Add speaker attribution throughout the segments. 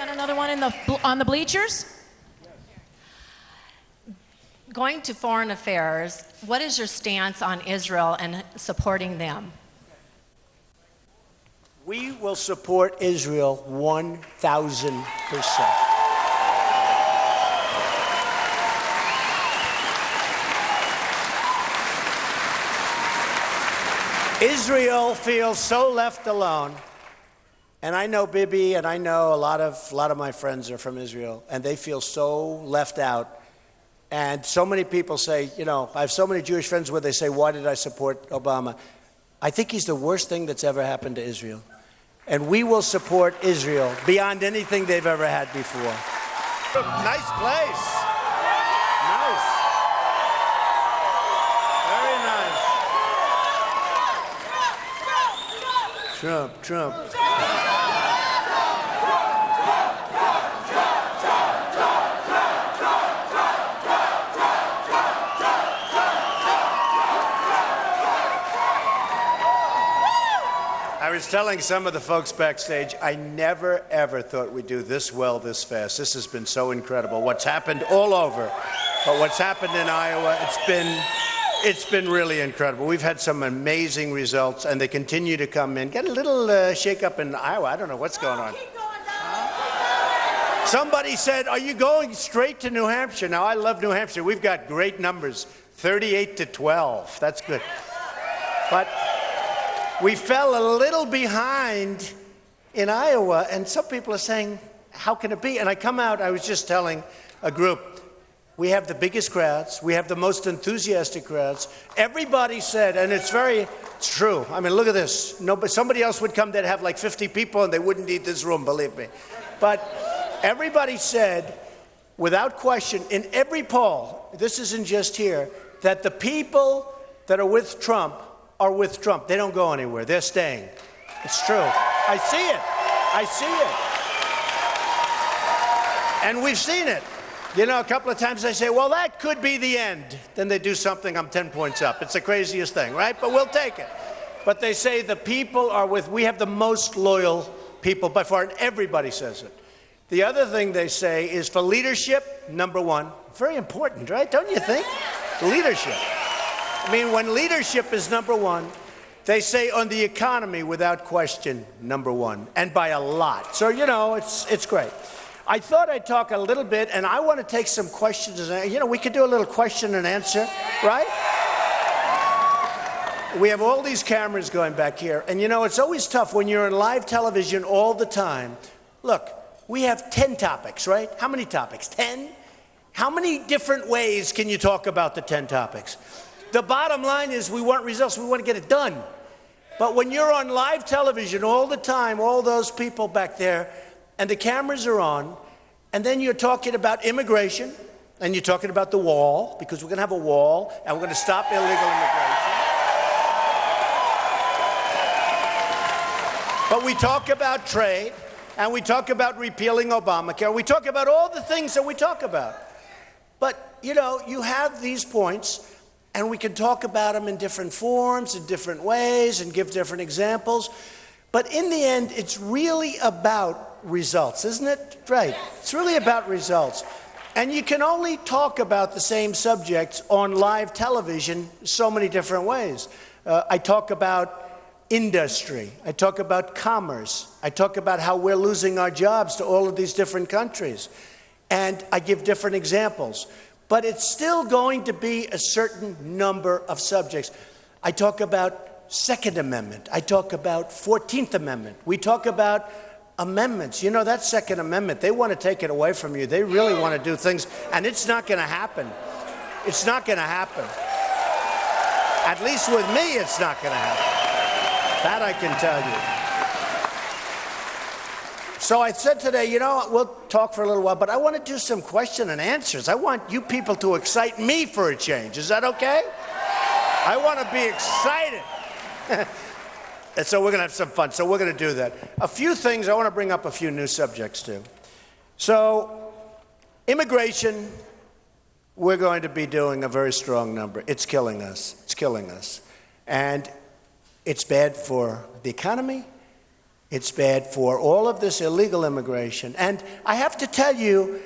Speaker 1: got another one on the bleachers?
Speaker 2: Going to foreign affairs, what is your stance on Israel and supporting them?
Speaker 3: We will support Israel 1,000%. Israel feels so left alone. And I know Bibi, and I know a lot of my friends are from Israel, and they feel so left out. And so many people say, you know, I have so many Jewish friends where they say, why did I support Obama? I think he's the worst thing that's ever happened to Israel. And we will support Israel beyond anything they've ever had before. Nice place. Nice. Very nice. Trump. I was telling some of the folks backstage, I never, ever thought we'd do this well, this fast. This has been so incredible. What's happened all over, but what's happened in Iowa, it's been really incredible. We've had some amazing results, and they continue to come in. Get a little shake-up in Iowa. I don't know what's going on. Somebody said, are you going straight to New Hampshire? Now, I love New Hampshire. We've got great numbers, 38-12. That's good. But we fell a little behind in Iowa, and some people are saying, how can it be? And I come out, I was just telling a group, we have the biggest crowds, we have the most enthusiastic crowds. Everybody said, and it's true. I mean, look at this. Somebody else would come, they'd have like 50 people, and they wouldn't need this room, believe me. But everybody said, without question, in every poll, this isn't just here, that the people that are with Trump are with Trump. They don't go anywhere. They're staying. It's true. I see it. And we've seen it. You know, a couple of times they say, well, that could be the end. Then they do something, I'm 10 points up. It's the craziest thing, right? But we'll take it. But they say the people are we have the most loyal people by far, and everybody says it. The other thing they say is for leadership, number one. Very important, right? Don't you think? Leadership. I mean, when leadership is number one, they say on the economy, without question, number one, and by a lot. So, you know, it's great. I thought I'd talk a little bit, and I want to take some questions. You know, we could do a little question and answer, right? We have all these cameras going back here, and you know, it's always tough when you're on live television all the time. Look, we have 10 topics, right? How many topics? 10? How many different ways can you talk about the 10 topics? The bottom line is we want results. We want to get it done. But when you're on live television all the time, all those people back there, and the cameras are on, and then you're talking about immigration, and you're talking about the wall, because we're going to have a wall, and we're going to stop illegal immigration. But we talk about trade, and we talk about repealing Obamacare. We talk about all the things that we talk about. But, you know, you have these points, and we can talk about them in different forms, in different ways, and give different examples. But in the end, it's really about results, isn't it? Right. It's really about results. And you can only talk about the same subjects on live television so many different ways. I talk about industry. I talk about commerce. I talk about how we're losing our jobs to all of these different countries. And I give different examples. But it's still going to be a certain number of subjects. I talk about Second Amendment. I talk about 14th Amendment. We talk about amendments. You know, that Second Amendment, they want to take it away from you. They really want to do things, and it's not going to happen. It's not going to happen. At least with me, it's not going to happen. That I can tell you. So I said today, you know, we'll talk for a little while, but I want to do some question and answers. I want you people to excite me for a change. Is that okay? I want to be excited. And so we're going to have some fun. So we're going to do that. A few things, I want to bring up a few new subjects too. So immigration, we're going to be doing a very strong number. It's killing us. It's killing us. And it's bad for the economy. It's bad for all of this illegal immigration. And I have to tell you,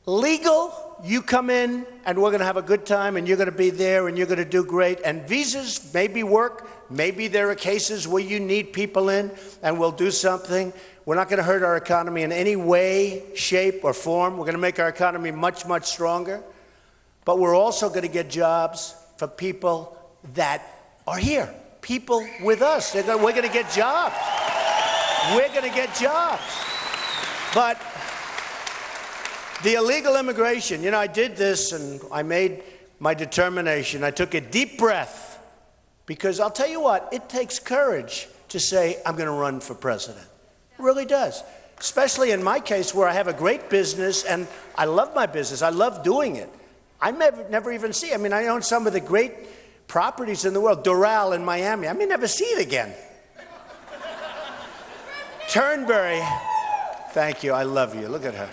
Speaker 3: legal, you come in and we're going to have a good time and you're going to be there and you're going to do great. And visas maybe work. Maybe there are cases where you need people in and we'll do something. We're not going to hurt our economy in any way, shape, or form. We're going to make our economy much, much stronger. But we're also going to get jobs for people that are here, people with us. We're going to get jobs. We're going to get jobs. But the illegal immigration, I did this and I made my determination. I took a deep breath because I'll tell you what, it takes courage to say, I'm going to run for president. It really does. Especially in my case where I have a great business and I love my business. I love doing it. I never even see. I own some of the great properties in the world. Doral in Miami. I may never see it again. Turnberry. Thank you. I love you. Look at her.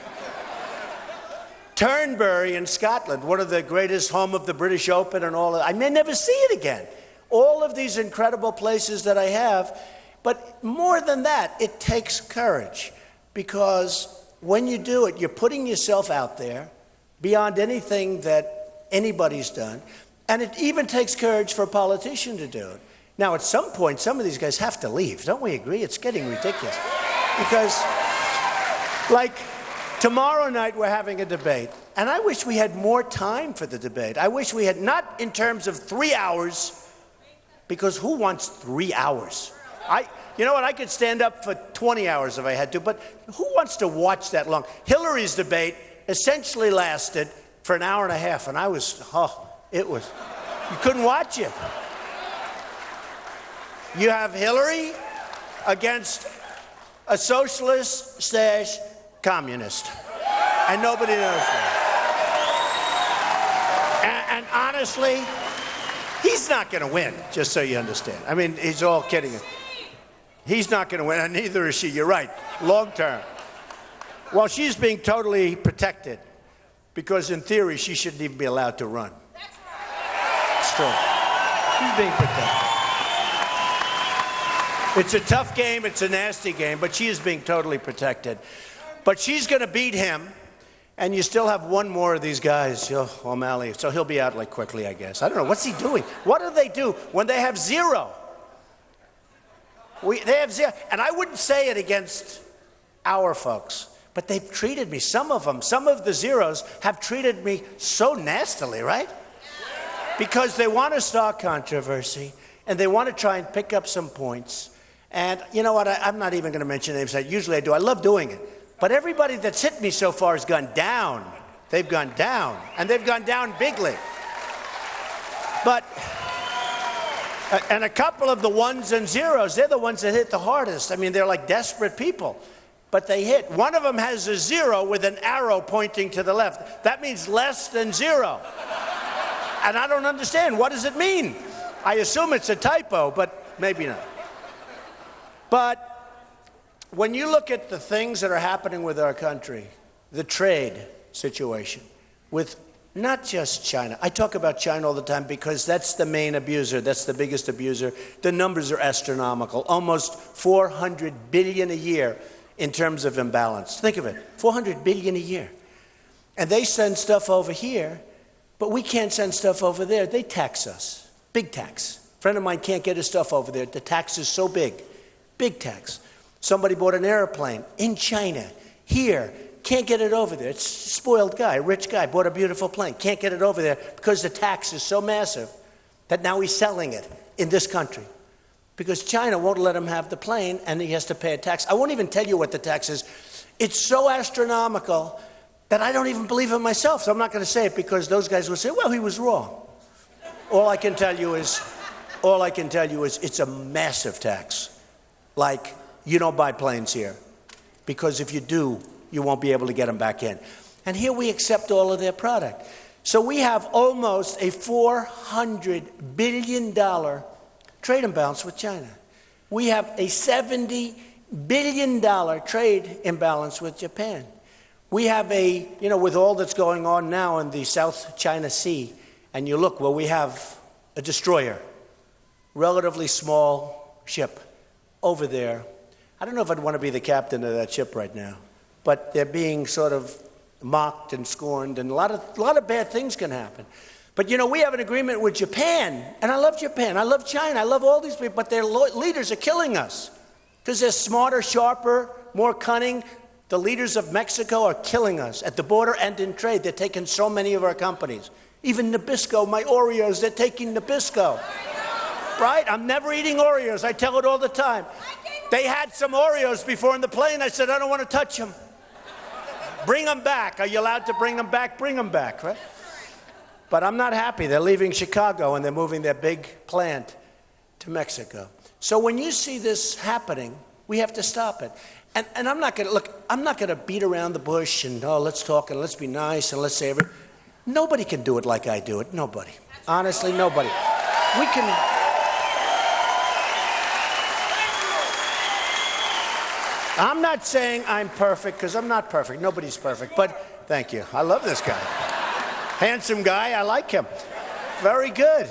Speaker 3: Turnberry in Scotland, one of the greatest, home of the British Open and all of that. I may never see it again. All of these incredible places that I have. But more than that, it takes courage. Because when you do it, you're putting yourself out there beyond anything that anybody's done. And it even takes courage for a politician to do it. Now, at some point, some of these guys have to leave. Don't we agree? It's getting ridiculous. Because, like, tomorrow night we're having a debate. And I wish we had more time for the debate. I wish we had, not in terms of 3 hours, because who wants 3 hours? You know what? I could stand up for 20 hours if I had to, but who wants to watch that long? Hillary's debate essentially lasted for an hour and a half, and you couldn't watch it. You have Hillary against a socialist / communist, and nobody knows that. And honestly, he's not going to win, just so you understand. He's all kidding. He's not going to win, and neither is she. You're right, long term. Well, she's being totally protected because, in theory, she shouldn't even be allowed to run. It's true. She's being protected. It's a tough game. It's a nasty game, but she is being totally protected. But she's going to beat him, and you still have one more of these guys, O'Malley. So he'll be out quickly, I guess. I don't know. What's he doing? What do they do when they have zero? They have zero. And I wouldn't say it against our folks, but they've treated me, some of the zeros have treated me so nastily, right? Because they want to start controversy, and they want to try and pick up some points. And you know what? I'm not even going to mention names. Usually I do. I love doing it. But everybody that's hit me so far has gone down. They've gone down. And they've gone down bigly. And a couple of the ones and zeros, they're the ones that hit the hardest. They're like desperate people. But they hit. One of them has a 0 with an arrow pointing to the left. That means less than 0. And I don't understand. What does it mean? I assume it's a typo, but maybe not. But when you look at the things that are happening with our country, the trade situation with not just China. I talk about China all the time because that's the main abuser. That's the biggest abuser. The numbers are astronomical. Almost $400 billion a year in terms of imbalance. Think of it, $400 billion a year. And they send stuff over here, but we can't send stuff over there. They tax us, big tax. A friend of mine can't get his stuff over there. The tax is so big, big tax. Somebody bought an airplane in China, here, can't get it over there. It's a spoiled guy, a rich guy, bought a beautiful plane, can't get it over there because the tax is so massive that now he's selling it in this country. Because China won't let him have the plane and he has to pay a tax. I won't even tell you what the tax is. It's so astronomical that I don't even believe it myself. So I'm not going to say it because those guys will say, well, he was wrong. All I can tell you is it's a massive tax. Like, you don't buy planes here. Because if you do, you won't be able to get them back in. And here we accept all of their product. So we have almost a $400 billion trade imbalance with China. We have a $70 billion trade imbalance with Japan. We have with all that's going on now in the South China Sea, and you look, well, we have a destroyer, relatively small ship over there I don't know if I'd want to be the captain of that ship right now, but they're being sort of mocked and scorned, and a lot of bad things can happen. But you know, we have an agreement with Japan, and I love Japan, I love China, I love all these people, but their leaders are killing us because they're smarter, sharper, more cunning. The leaders of Mexico are killing us at the border and in trade. They're taking so many of our companies. Even Nabisco, my Oreos, they're taking Nabisco. Right? I'm never eating Oreos. I tell it all the time. They had some Oreos before in the plane. I said, I don't want to touch them. Bring them back. Are you allowed to bring them back? Bring them back, right? But I'm not happy. They're leaving Chicago and they're moving their big plant to Mexico. So when you see this happening, we have to stop it. And I'm not going to, look, I'm not going to beat around the bush and, oh, let's talk and let's be nice and let's say everything. Nobody can do it like I do it. Nobody. Honestly, nobody. We can. I'm not saying I'm perfect, because I'm not perfect. Nobody's perfect. But thank you. I love this guy. Handsome guy. I like him. Very good.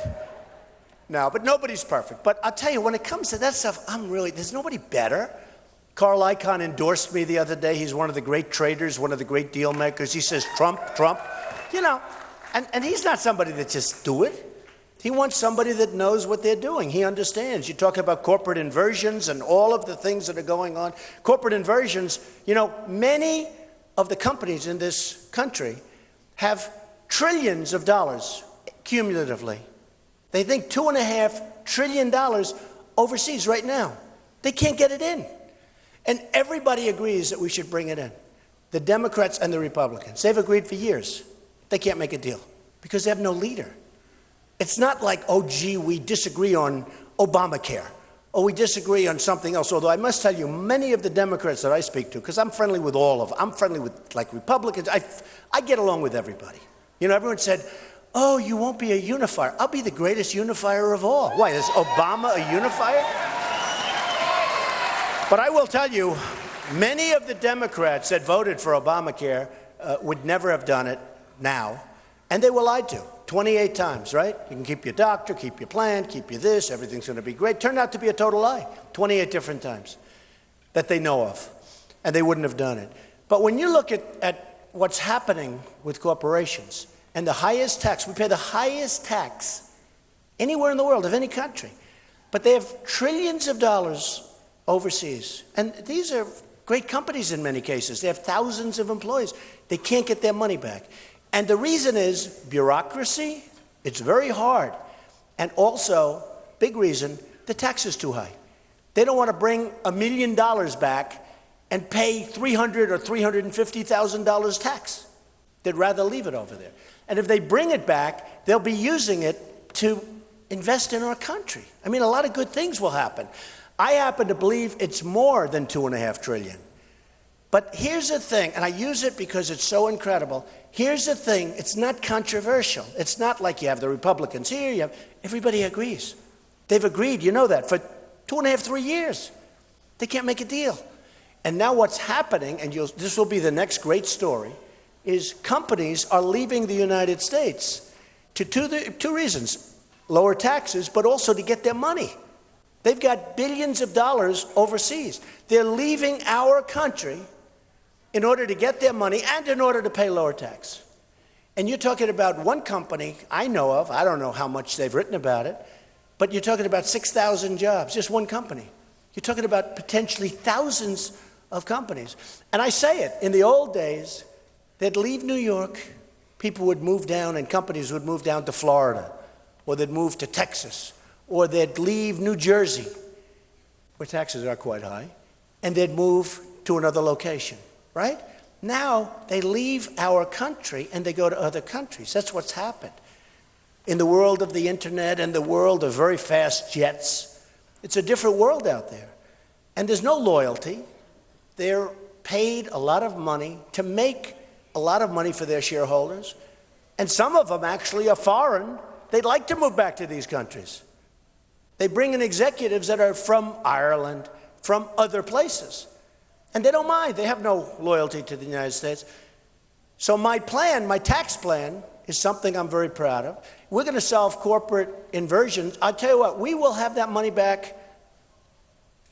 Speaker 3: No, but nobody's perfect. But I'll tell you, when it comes to that stuff, there's nobody better. Carl Icahn endorsed me the other day. He's one of the great traders, one of the great deal makers. He says, Trump, Trump. You know, and he's not somebody that just do it. He wants somebody that knows what they're doing. He understands. You talk about corporate inversions and all of the things that are going on. Corporate inversions, you know, many of the companies in this country have trillions of dollars cumulatively. They think $2.5 trillion overseas right now. They can't get it in. And everybody agrees that we should bring it in. The Democrats and the Republicans. They've agreed for years. They can't make a deal because they have no leader. It's not like, oh, gee, we disagree on Obamacare, or we disagree on something else. Although I must tell you, many of the Democrats that I speak to, because I'm friendly with all of them, I'm friendly with, like, Republicans. I get along with everybody. You know, everyone said, oh, you won't be a unifier. I'll be the greatest unifier of all. Why, is Obama a unifier? But I will tell you, many of the Democrats that voted for Obamacare would never have done it now, and they were lied to 28 times, right? You can keep your doctor, keep your plan, keep your this, everything's going to be great. Turned out to be a total lie 28 different times that they know of, and they wouldn't have done it. But when you look at what's happening with corporations and the highest tax, we pay the highest tax anywhere in the world of any country, but they have trillions of dollars overseas. And these are great companies in many cases. They have thousands of employees. They can't get their money back. And the reason is bureaucracy. It's very hard. And also, big reason, the tax is too high. They don't want to bring $1 million back and pay $300,000 or $350,000 tax. They'd rather leave it over there. And if they bring it back, they'll be using it to invest in our country. I mean, a lot of good things will happen. I happen to believe it's more than $2.5 trillion. But here's the thing, and I use it because it's so incredible. Here's the thing, it's not controversial. It's not like you have the Republicans here, everybody agrees. They've agreed, you know that, for 2.5, 3 years. They can't make a deal. And now what's happening, and this will be the next great story, is companies are leaving the United States to two reasons. Lower taxes, but also to get their money. They've got billions of dollars overseas. They're leaving our country in order to get their money and in order to pay lower tax. And you're talking about one company I know of, I don't know how much they've written about it, but you're talking about 6,000 jobs, just one company. You're talking about potentially thousands of companies. And I say it, in the old days, they'd leave New York, people would move down and companies would move down to Florida, or they'd move to Texas, or they'd leave New Jersey, where taxes are quite high, and they'd move to another location, right? Now, they leave our country and they go to other countries. That's what's happened. In the world of the internet and the world of very fast jets, it's a different world out there. And there's no loyalty. They're paid a lot of money to make a lot of money for their shareholders. And some of them actually are foreign. They'd like to move back to these countries. They bring in executives that are from Ireland, from other places. And they don't mind. They have no loyalty to the United States. So my plan, my tax plan, is something I'm very proud of. We're going to solve corporate inversions. I'll tell you what, we will have that money back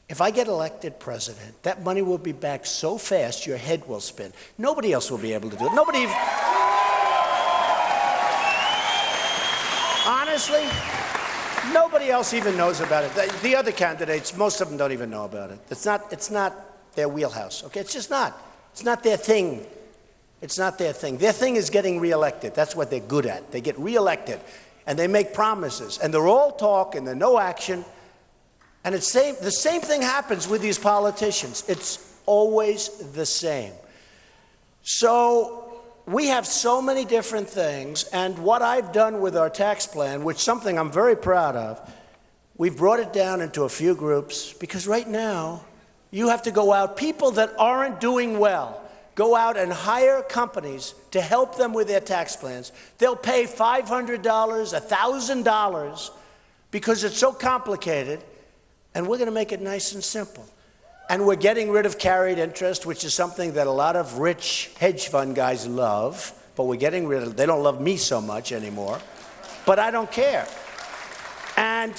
Speaker 3: If I get elected president, that money will be back so fast your head will spin. Nobody else will be able to do it. Honestly, nobody else even knows about it. The other candidates, most of them don't even know about it. It's not their wheelhouse, okay? It's just not. It's not their thing. It's not their thing. Their thing is getting reelected. That's what they're good at. They get reelected, and they make promises, and they're all talk, and they're no action. And the same thing happens with these politicians. It's always the same. So we have so many different things, and what I've done with our tax plan, which is something I'm very proud of, we've brought it down into a few groups, because right now you have to go out, people that aren't doing well, go out and hire companies to help them with their tax plans. They'll pay $500, $1,000, because it's so complicated. And we're going to make it nice and simple. And we're getting rid of carried interest, which is something that a lot of rich hedge fund guys love. But we're getting rid of it. They don't love me so much anymore. But I don't care. And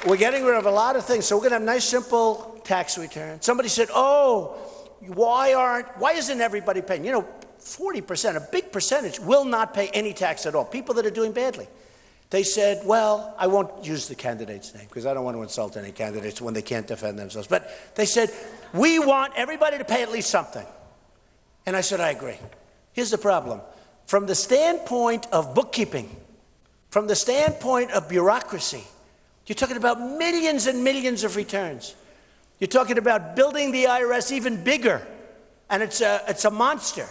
Speaker 3: we're getting rid of a lot of things. So we're going to have nice, simple tax returns. Somebody said, oh, why isn't everybody paying? 40%, a big percentage, will not pay any tax at all. People that are doing badly. They said, well, I won't use the candidate's name because I don't want to insult any candidates when they can't defend themselves. But they said, we want everybody to pay at least something. And I said, I agree. Here's the problem. From the standpoint of bookkeeping, from the standpoint of bureaucracy, you're talking about millions and millions of returns. You're talking about building the IRS even bigger. And it's a monster.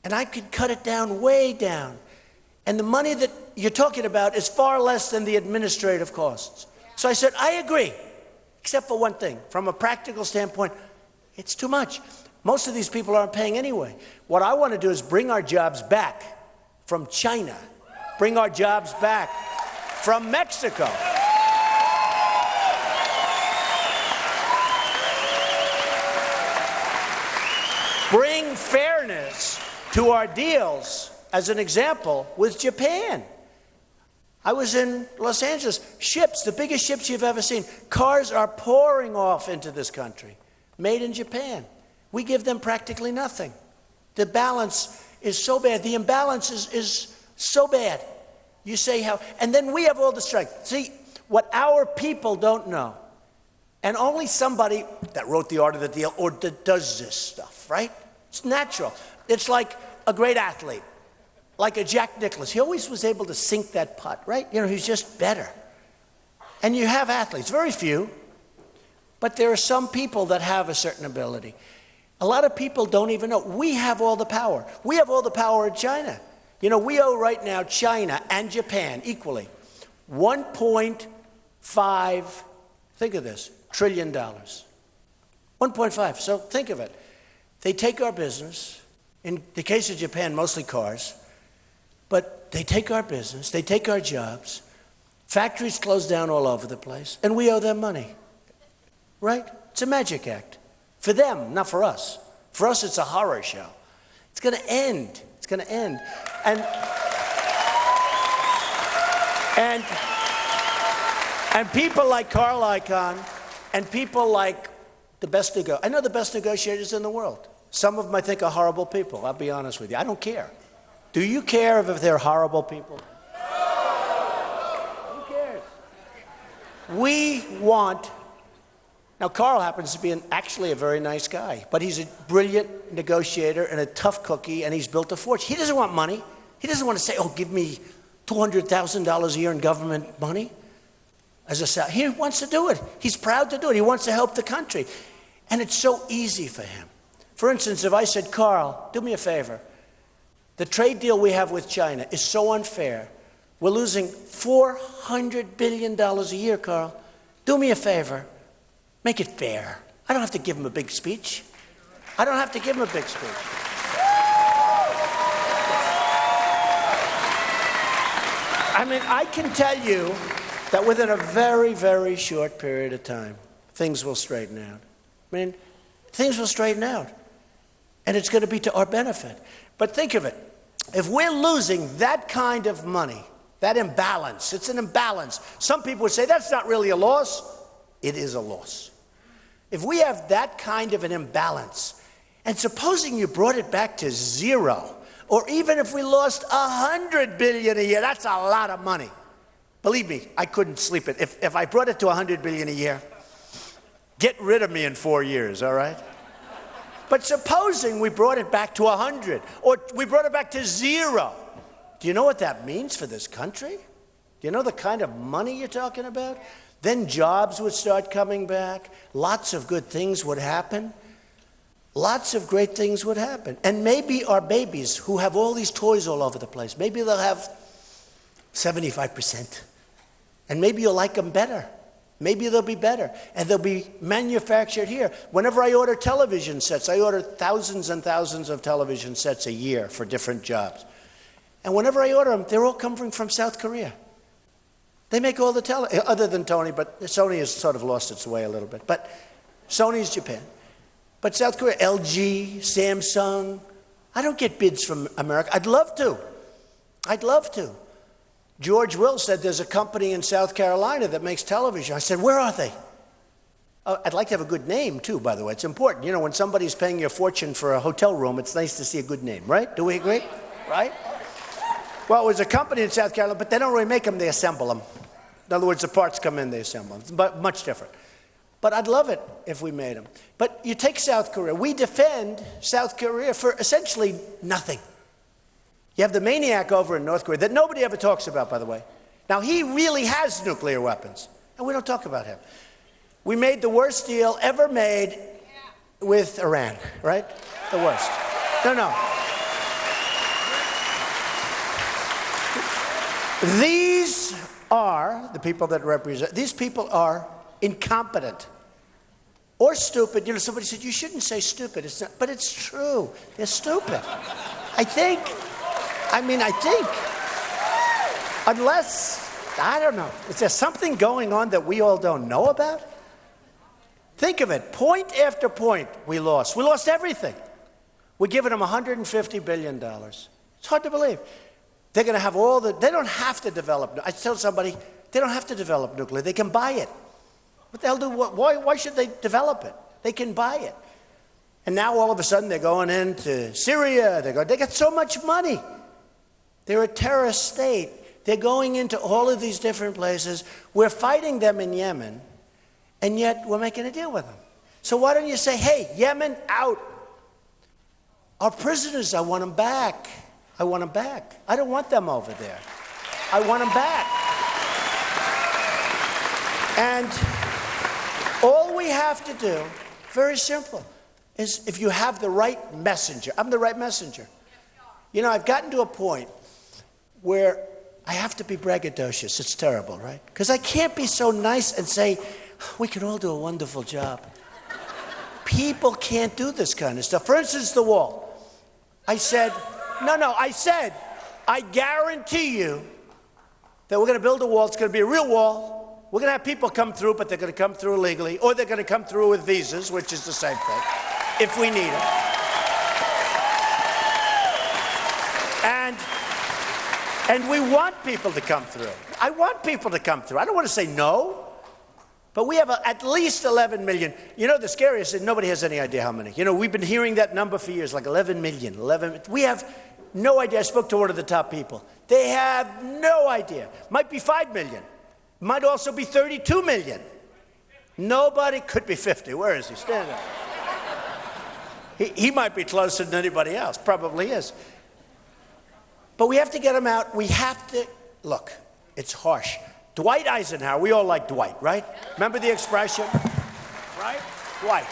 Speaker 3: And I could cut it down, way down. And the money that you're talking about is far less than the administrative costs. So I said, I agree, except for one thing. From a practical standpoint, it's too much. Most of these people aren't paying anyway. What I want to do is bring our jobs back from China, bring our jobs back from Mexico. Bring fairness to our deals. As an example, with Japan. I was in Los Angeles. Ships, the biggest ships you've ever seen. Cars are pouring off into this country, made in Japan. We give them practically nothing. The balance is so bad. The imbalance is so bad. You say how, and then we have all the strength. See, what our people don't know, and only somebody that wrote the art of the deal or that does this stuff, right? It's natural. It's like a great athlete. Like a Jack Nicklaus. He always was able to sink that putt, right? He's just better. And you have athletes, very few, but there are some people that have a certain ability. A lot of people don't even know. We have all the power. We have all the power in China. We owe right now China and Japan equally $1.5, think of this, trillion. 1.5, so think of it. They take our business, in the case of Japan, mostly cars, but they take our business, they take our jobs, factories close down all over the place, and we owe them money, right? It's a magic act. For them, not for us. For us, it's a horror show. It's going to end. It's going to end. And people like Carl Icahn and people like the best I know the best negotiators in the world. Some of them I think are horrible people. I'll be honest with you. I don't care. Do you care if they're horrible people? Who cares? We want... Now, Carl happens to be actually a very nice guy, but he's a brilliant negotiator and a tough cookie, and he's built a fortune. He doesn't want money. He doesn't want to say, oh, give me $200,000 a year in government money. He wants to do it. He's proud to do it. He wants to help the country. And it's so easy for him. For instance, if I said, Carl, do me a favor. The trade deal we have with China is so unfair. We're losing $400 billion a year, Carl. Do me a favor. Make it fair. I don't have to give him a big speech. I mean, I can tell you that within a very, very short period of time, things will straighten out. Things will straighten out. And it's going to be to our benefit. But think of it. If we're losing that kind of money That imbalance, it's an imbalance. Some people would say that's not really a loss. It is a loss. If we have that kind of an imbalance, and supposing you brought it back to zero, or even if we lost $100 billion a year, that's a lot of money. Believe me, I couldn't sleep it. If I brought it to $100 billion a year, get rid of me in 4 years, all right? But supposing we brought it back to 100, or we brought it back to zero, do you know what that means for this country? Do you know the kind of money you're talking about? Then jobs would start coming back. Lots of good things would happen. Lots of great things would happen. And maybe our babies who have all these toys all over the place, maybe they'll have 75%. And maybe you'll like them better. Maybe they'll be better. And they'll be manufactured here. Whenever I order television sets, I order thousands and thousands of television sets a year for different jobs. And whenever I order them, they're all coming from South Korea. They make all the other than Tony, but Sony has sort of lost its way a little bit. But Sony's Japan. But South Korea, LG, Samsung, I don't get bids from America. I'd love to. I'd love to. George Will said there's a company in South Carolina that makes television. I said, where are they? I'd like to have a good name, too, by the way. It's important. You know, when somebody's paying you a fortune for a hotel room, it's nice to see a good name, right? Do we agree? Right? Well, it was a company in South Carolina, but they don't really make them, they assemble them. In other words, the parts come in, they assemble them. But much different. But I'd love it if we made them. But you take South Korea. We defend South Korea for essentially nothing. You have the maniac over in North Korea that nobody ever talks about, by the way. Now, he really has nuclear weapons, and we don't talk about him. We made the worst deal ever made with Iran, right? The worst. No. These are the people that represent, these people are incompetent or stupid. You know, somebody said, you shouldn't say stupid. It's not, but it's true. They're stupid. I think. Unless, I don't know. Is there something going on that we all don't know about? Think of it. Point after point we lost. We lost everything. We're giving them $150 billion. It's hard to believe. They're going to have all the, they don't have to develop. I tell somebody, they don't have to develop nuclear. They can buy it. What the hell why should they develop it? They can buy it. And now all of a sudden they're going into Syria. They got so much money. They're a terrorist state. They're going into all of these different places. We're fighting them in Yemen, and yet we're making a deal with them. So why don't you say, hey, Yemen out. Our prisoners, I want them back. I want them back. I don't want them over there. I want them back. And all we have to do, very simple, is if you have the right messenger. I'm the right messenger. You know, I've gotten to a point where I have to be braggadocious. It's terrible, right? Because I can't be so nice and say, we can all do a wonderful job. People can't do this kind of stuff. For instance, the wall. I said, I guarantee you that we're going to build a wall. It's going to be a real wall. We're going to have people come through, but they're going to come through illegally, or they're going to come through with visas, which is the same thing, if we need them. And we want people to come through. I want people to come through. I don't want to say no. But we have at least 11 million. You know, the scariest is nobody has any idea how many. You know, we've been hearing that number for years, like 11 million. We have no idea. I spoke to one of the top people. They have no idea. Might be 5 million. Might also be 32 million. Nobody could be 50. Where is he? Stand up. He might be closer than anybody else. Probably is. But we have to get them out. We have to, look, it's harsh. Dwight Eisenhower, we all like Dwight, right? Remember the expression? Right? Dwight.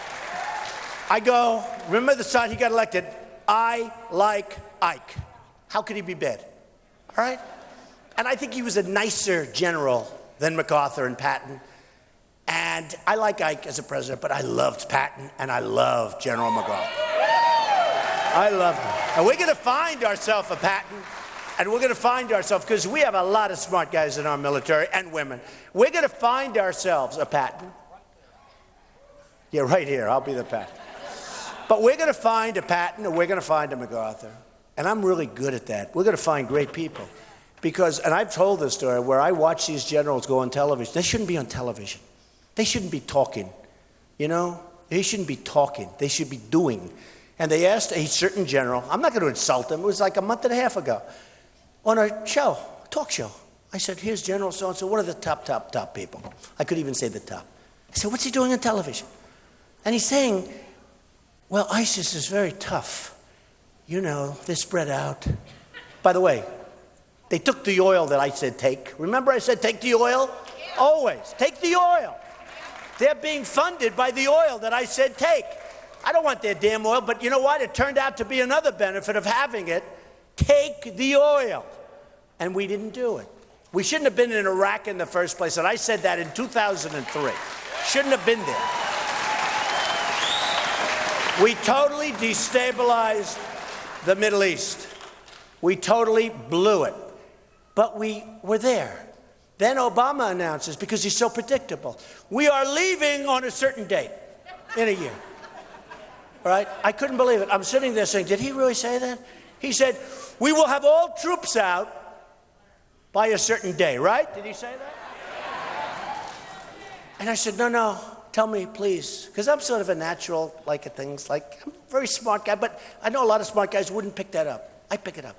Speaker 3: I go, remember the time he got elected, I like Ike. How could he be bad? All right? And I think he was a nicer general than MacArthur and Patton. And I like Ike as a president, but I loved Patton and I loved General MacArthur. I loved him. And we're going to find ourselves a Patton. And we're going to find ourselves, because we have a lot of smart guys in our military and women. We're going to find ourselves a Patton. Yeah, right here. I'll be the Patton. But we're going to find a Patton and we're going to find a MacArthur. And I'm really good at that. We're going to find great people. Because, and I've told this story, where I watch these generals go on television. They shouldn't be on television. They shouldn't be talking, you know? They shouldn't be talking. They should be doing. And they asked a certain general, I'm not going to insult him, it was like a month and a half ago, on a show, talk show. I said, here's General so-and-so, one of the top people. I could even say the top. I said, what's he doing on television? And he's saying, well, ISIS is very tough. You know, they're spread out. By the way, they took the oil that I said take. Remember I said take the oil? Yeah. Always. Take the oil. They're being funded by the oil that I said take. I don't want their damn oil, but you know what? It turned out to be another benefit of having it. Take the oil. And we didn't do it. We shouldn't have been in Iraq in the first place, and I said that in 2003. Shouldn't have been there. We totally destabilized the Middle East. We totally blew it. But we were there. Then Obama announces, because he's so predictable, we are leaving on a certain date in a year. All right? I couldn't believe it. I'm sitting there saying, did he really say that? He said, we will have all troops out by a certain day, right? Did he say that? And I said, no, tell me, please. Because I'm sort of a natural, like at things, like, I'm a very smart guy, but I know a lot of smart guys wouldn't pick that up. I pick it up.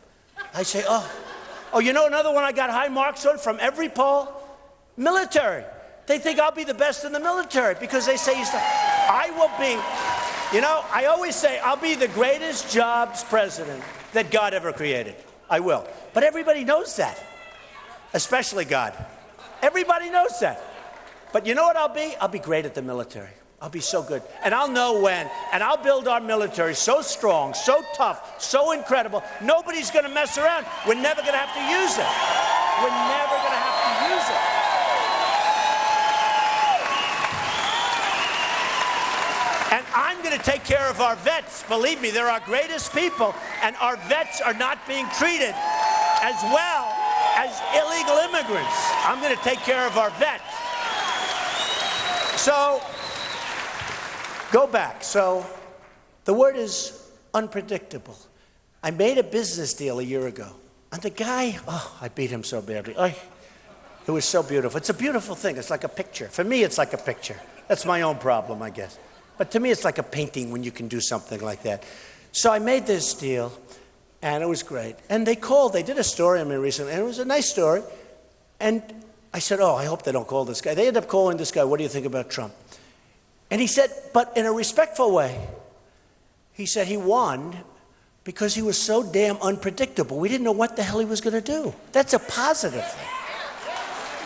Speaker 3: I say, oh, you know another one I got high marks on from every poll? Military. They think I'll be the best in the military because they say I will be, you know, I always say I'll be the greatest jobs president that God ever created. I will. But everybody knows that, especially God. Everybody knows that. But you know what I'll be? I'll be great at the military. I'll be so good. And I'll know when. And I'll build our military so strong, so tough, so incredible. Nobody's going to mess around. We're never going to have to use it. We're never going to have to use it. And I'm going to take care of our vets. Believe me, they're our greatest people. And our vets are not being treated as well as illegal immigrants. I'm going to take care of our vets. So, go back. So, the word is unpredictable. I made a business deal a year ago. And the guy, I beat him so badly. It was so beautiful. It's a beautiful thing. It's like a picture. For me, it's like a picture. That's my own problem, I guess. But to me, it's like a painting when you can do something like that. So I made this deal, and it was great. And they called. They did a story on me recently, and it was a nice story. And I said, I hope they don't call this guy. They ended up calling this guy, what do you think about Trump? And he said, but in a respectful way, he said he won because he was so damn unpredictable. We didn't know what the hell he was going to do. That's a positive thing.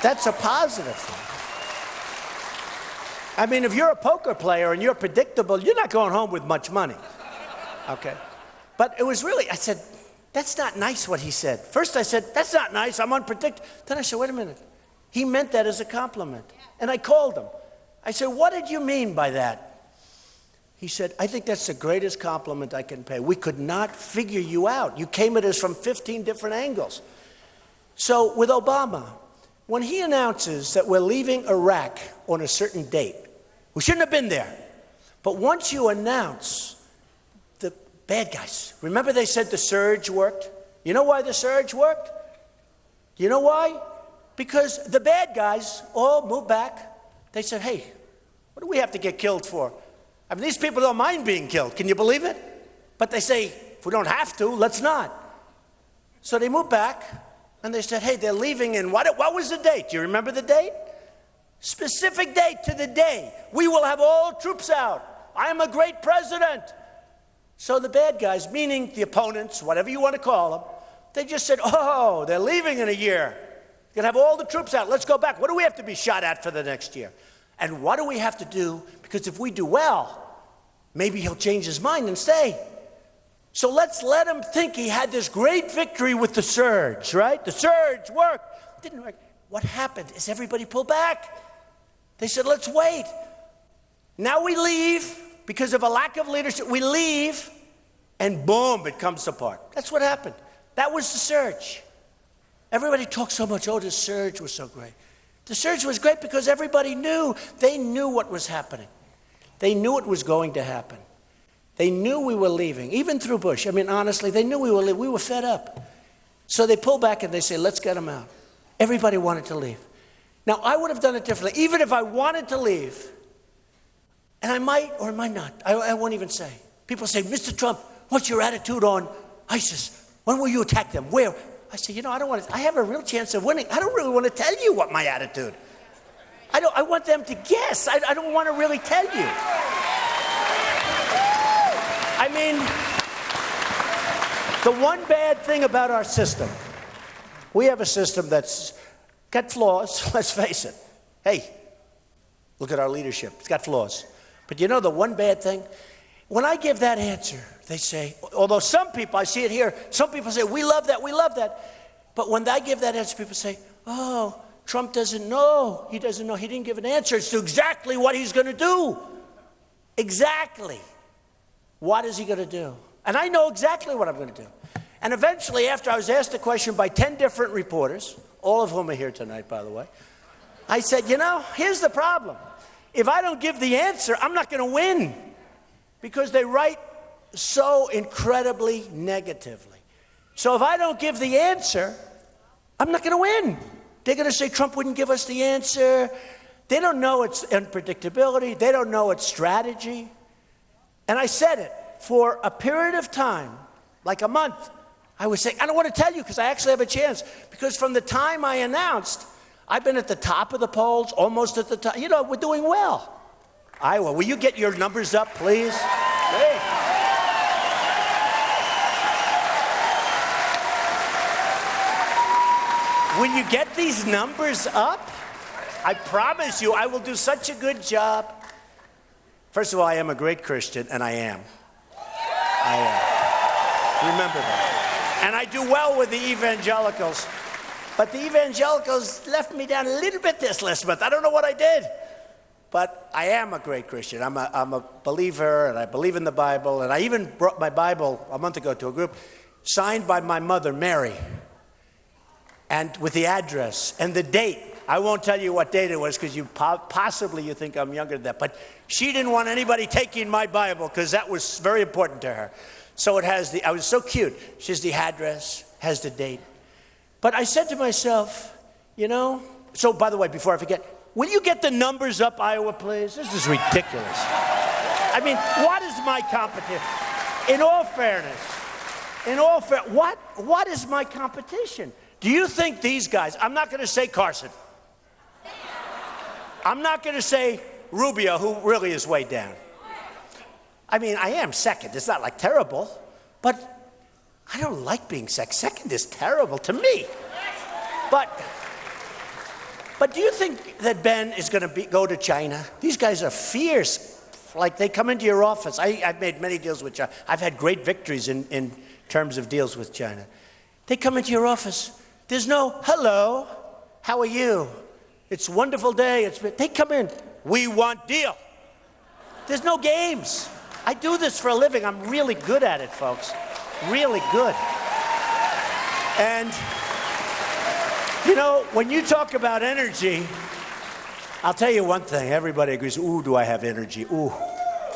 Speaker 3: That's a positive thing. I mean, if you're a poker player and you're predictable, you're not going home with much money. Okay? But it was really, I said, that's not nice what he said. First I said, that's not nice, I'm unpredictable. Then I said, wait a minute. He meant that as a compliment. And I called him. I said, what did you mean by that? He said, I think that's the greatest compliment I can pay. We could not figure you out. You came at us from 15 different angles. So with Obama, when he announces that we're leaving Iraq on a certain date, we shouldn't have been there. But once you announce the bad guys, remember they said the surge worked? You know why the surge worked? You know why? Because the bad guys all moved back. They said, hey, what do we have to get killed for? I mean, these people don't mind being killed. Can you believe it? But they say, if we don't have to, let's not. So they moved back, and they said, hey, they're leaving in, what was the date? Do you remember the date? Specific date to the day. We will have all troops out. I am a great president. So the bad guys, meaning the opponents, whatever you want to call them, they just said, they're leaving in a year. You're going to have all the troops out. Let's go back. What do we have to be shot at for the next year? And what do we have to do? Because if we do well, maybe he'll change his mind and stay. So let's let him think he had this great victory with the surge, right? The surge worked. Didn't work. What happened is everybody pulled back. They said, let's wait. Now we leave because of a lack of leadership. We leave, and boom, it comes apart. That's what happened. That was the surge. Everybody talks so much, the surge was so great. The surge was great because everybody knew. They knew what was happening. They knew it was going to happen. They knew we were leaving, even through Bush. I mean, honestly, they knew we were leaving. We were fed up. So they pull back and they say, let's get him out. Everybody wanted to leave. Now, I would have done it differently. Even if I wanted to leave, and I might or might not, I won't even say. People say, Mr. Trump, what's your attitude on ISIS? When will you attack them? Where? I say, I don't want to. I have a real chance of winning. I don't really want to tell you what my attitude. I want them to guess. I don't want to really tell you. I mean, the one bad thing about our system, we have a system that's got flaws, let's face it. Hey, look at our leadership. It's got flaws. But the one bad thing? When I give that answer, they say, although some people, I see it here, some people say, we love that, we love that. But when I give that answer, people say, oh, Trump doesn't know. He doesn't know. He didn't give an answer as to exactly what he's going to do. Exactly. What is he going to do? And I know exactly what I'm going to do. And eventually, after I was asked the question by 10 different reporters, all of whom are here tonight, by the way, I said, here's the problem. If I don't give the answer, I'm not going to win. Because they write so incredibly negatively. So if I don't give the answer, I'm not going to win. They're going to say Trump wouldn't give us the answer. They don't know its unpredictability. They don't know its strategy. And I said it for a period of time, like a month. I was saying, I don't want to tell you because I actually have a chance. Because from the time I announced, I've been at the top of the polls, almost at the top. We're doing well. Iowa, will you get your numbers up, please? Hey. When you get these numbers up, I promise you I will do such a good job. First of all, I am a great Christian, and I am. I am. Remember that. And I do well with the evangelicals. But the evangelicals left me down a little bit this last month. I don't know what I did. But I am a great Christian. I'm a believer, and I believe in the Bible. And I even brought my Bible a month ago to a group signed by my mother, Mary, and with the address and the date. I won't tell you what date it was because possibly you think I'm younger than that. But she didn't want anybody taking my Bible because that was very important to her. So it has I was so cute. She has the address, has the date. But I said to myself, so by the way, before I forget, will you get the numbers up, Iowa, please? This is ridiculous. I mean, what is my competition? In all fairness, what is my competition? Do you think these guys, I'm not going to say Carson. I'm not going to say Rubio, who really is way down. I mean, I am second. It's not like terrible, but I don't like being second. Second is terrible to me. But do you think that Ben is going to go to China? These guys are fierce. Like they come into your office. I've made many deals with China. I've had great victories in terms of deals with China. They come into your office. There's no, hello, how are you? It's a wonderful day. They come in. We want deal. There's no games. I do this for a living. I'm really good at it, folks. Really good. And when you talk about energy, I'll tell you one thing. Everybody agrees, ooh, do I have energy? Ooh.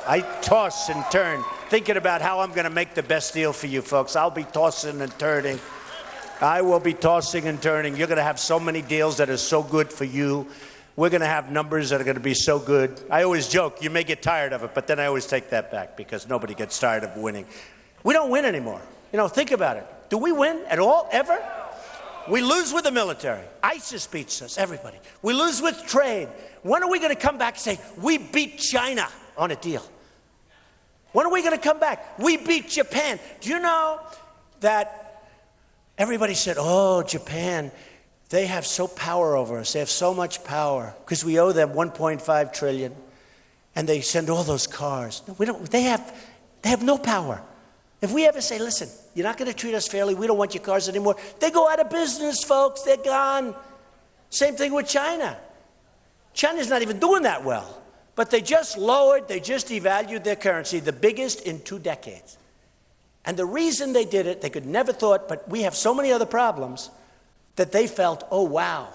Speaker 3: I toss and turn, thinking about how I'm going to make the best deal for you folks. I'll be tossing and turning. I will be tossing and turning. You're going to have so many deals that are so good for you. We're going to have numbers that are going to be so good. I always joke, you may get tired of it, but then I always take that back because nobody gets tired of winning. We don't win anymore. Think about it. Do we win at all, ever? We lose with the military. ISIS beats us, everybody. We lose with trade. When are we going to come back and say, we beat China on a deal? When are we going to come back? We beat Japan. Do you know that everybody said, oh, Japan, they have so power over us. They have so much power because we owe them $1.5 trillion. And they send all those cars. No, we don't. They have no power. If we ever say, listen, you're not going to treat us fairly, we don't want your cars anymore, they go out of business, folks. They're gone. Same thing with China. China's not even doing that well. But they just devalued their currency, the biggest in 2 decades. And the reason they did it, they could never thought, but we have so many other problems that they felt, oh, wow,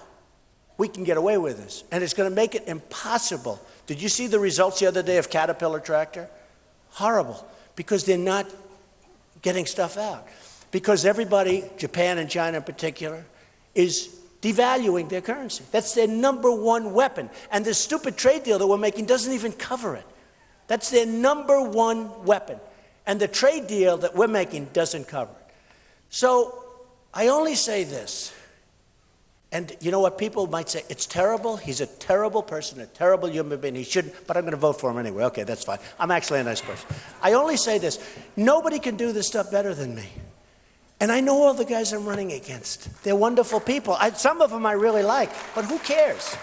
Speaker 3: we can get away with this. And it's going to make it impossible. Did you see the results the other day of Caterpillar tractor? Horrible, because they're not getting stuff out. because everybody, Japan and China in particular, is devaluing their currency. That's their number one weapon. And this stupid trade deal that we're making doesn't even cover it. That's their number one weapon. And the trade deal that we're making doesn't cover it. So I only say this. And you know what? People might say, it's terrible. He's a terrible person, a terrible human being. He shouldn't, but I'm going to vote for him anyway. Okay, that's fine. I'm actually a nice person. I only say this. Nobody can do this stuff better than me. And I know all the guys I'm running against. They're wonderful people. Some of them I really like, but who cares?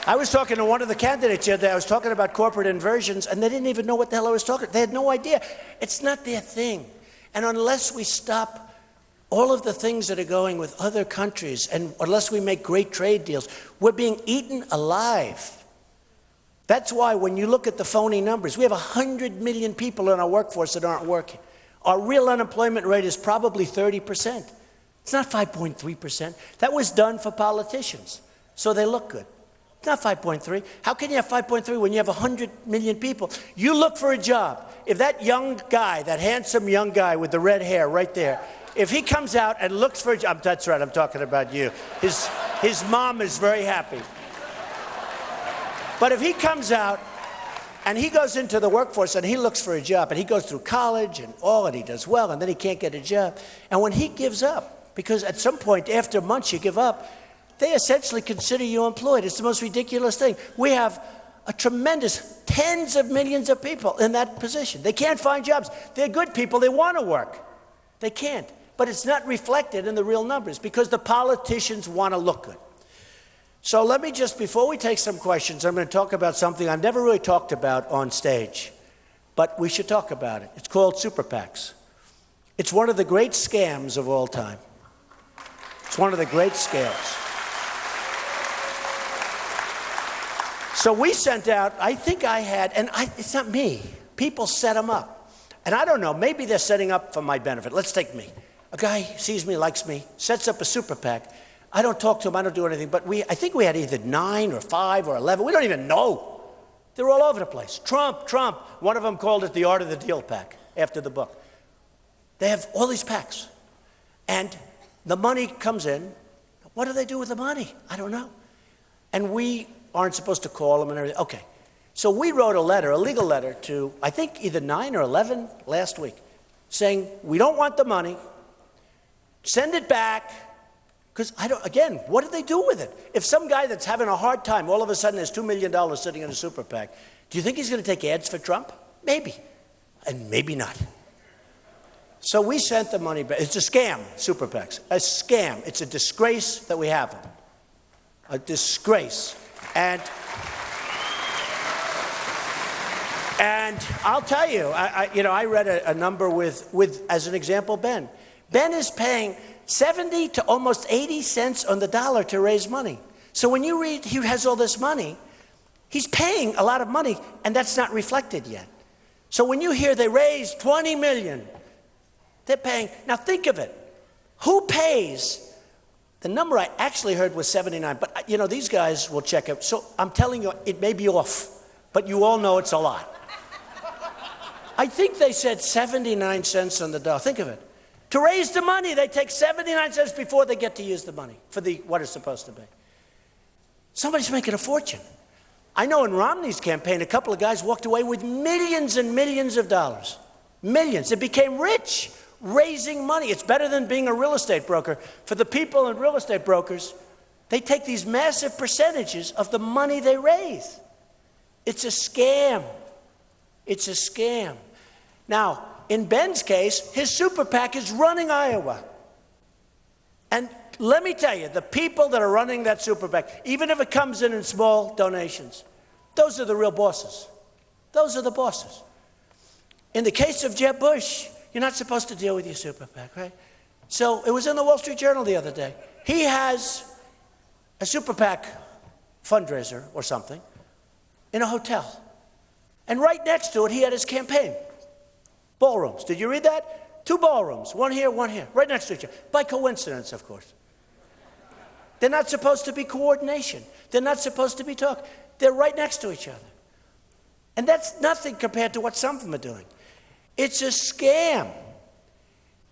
Speaker 3: I was talking to one of the candidates the other day. I was talking about corporate inversions, and they didn't even know what the hell I was talking about. They had no idea. It's not their thing. And unless we stop all of the things that are going with other countries, and unless we make great trade deals, we're being eaten alive. That's why when you look at the phony numbers, we have 100 million people in our workforce that aren't working. Our real unemployment rate is probably 30%. It's not 5.3%. That was done for politicians, so they look good. It's not 5.3. How can you have 5.3 when you have 100 million people? You look for a job. If that young guy, that handsome young guy with the red hair right there, if he comes out and looks for a job, that's right, I'm talking about you. His mom is very happy. But if he comes out and he goes into the workforce and he looks for a job and he goes through college and all and he does well and then he can't get a job, and when he gives up, because at some point after months you give up, they essentially consider you employed. It's the most ridiculous thing. We have a tremendous tens of millions of people in that position. They can't find jobs. They're good people. They want to work. They can't. But it's not reflected in the real numbers because the politicians want to look good. So let me just, before we take some questions, I'm going to talk about something I've never really talked about on stage, but we should talk about it. It's called super PACs. It's one of the great scams of all time. It's one of the great scams. So we sent out, I think I had, and it's not me. People set them up. And I don't know, maybe they're setting up for my benefit. Let's take me. A guy sees me, likes me, sets up a super PAC. I don't talk to him, I don't do anything, but I think we had either 9 or 5 or 11. We don't even know. They're all over the place. Trump. One of them called it the Art of the Deal PAC after the book. They have all these PACs. And the money comes in. What do they do with the money? I don't know. And we aren't supposed to call them and everything. Okay. So we wrote a letter, a legal letter to, I think, either 9 or 11 last week, saying, we don't want the money. Send it back. Because again, what do they do with it? If some guy that's having a hard time, all of a sudden has $2 million sitting in a super PAC, do you think he's going to take ads for Trump? Maybe. And maybe not. So we sent the money back. It's a scam, super PACs. A scam. It's a disgrace that we have them. A disgrace. And I'll tell you, I read a number with, as an example, Ben. Ben is paying 70 to almost 80 cents on the dollar to raise money. So when you read he has all this money, he's paying a lot of money, and that's not reflected yet. So when you hear they raised 20 million, they're paying. Now think of it. Who pays? The number I actually heard was 79, but these guys will check it. So I'm telling you, it may be off, but you all know it's a lot. I think they said 79 cents on the dollar. Think of it. To raise the money, they take 79 cents before they get to use the money for what it's supposed to be. Somebody's making a fortune. I know in Romney's campaign, a couple of guys walked away with millions and millions of dollars. Millions. They became rich raising money. It's better than being a real estate broker. For the people in real estate brokers, they take these massive percentages of the money they raise. It's a scam. It's a scam. Now, in Ben's case, his super PAC is running Iowa. And let me tell you, the people that are running that super PAC, even if it comes in small donations, those are the real bosses. Those are the bosses. In the case of Jeb Bush, you're not supposed to deal with your super PAC, right? So it was in the Wall Street Journal the other day. He has a super PAC fundraiser or something in a hotel. And right next to it, he had his campaign. Ballrooms. Did you read that? 2 ballrooms. One here, right next to each other. By coincidence, of course. They're not supposed to be coordination. They're not supposed to be talk. They're right next to each other. And that's nothing compared to what some of them are doing. It's a scam.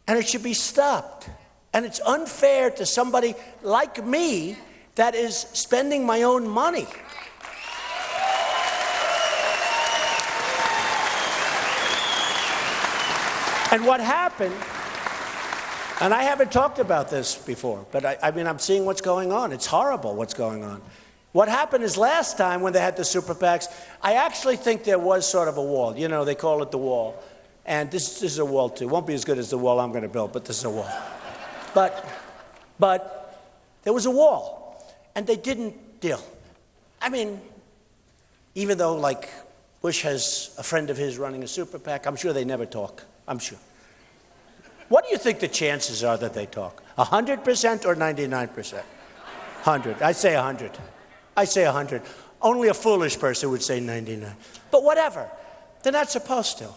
Speaker 3: And it should be stopped. And it's unfair to somebody like me that is spending my own money. And what happened, and I haven't talked about this before, but I mean, I'm seeing what's going on. It's horrible what's going on. What happened is last time when they had the super PACs, I actually think there was sort of a wall. You know, they call it the wall. And this is a wall, too. It won't be as good as the wall I'm going to build, but this is a wall. But there was a wall, and they didn't deal. I mean, even though, like, Bush has a friend of his running a super PAC, I'm sure they never talk. I'm sure. What do you think the chances are that they talk? 100% or 99%? 100. I say 100. I say 100. Only a foolish person would say 99. But whatever. They're not supposed to.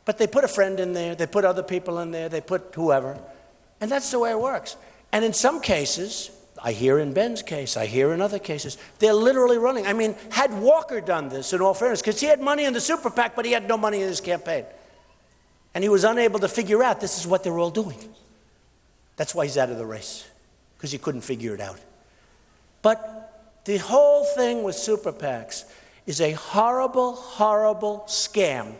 Speaker 3: But they put a friend in there. They put other people in there. They put whoever. And that's the way it works. And in some cases, I hear in Ben's case, I hear in other cases, they're literally running. I mean, had Walker done this, in all fairness, because he had money in the super PAC, but he had no money in his campaign. And he was unable to figure out this is what they're all doing. That's why he's out of the race, because he couldn't figure it out. But the whole thing with super PACs is a horrible, horrible scam.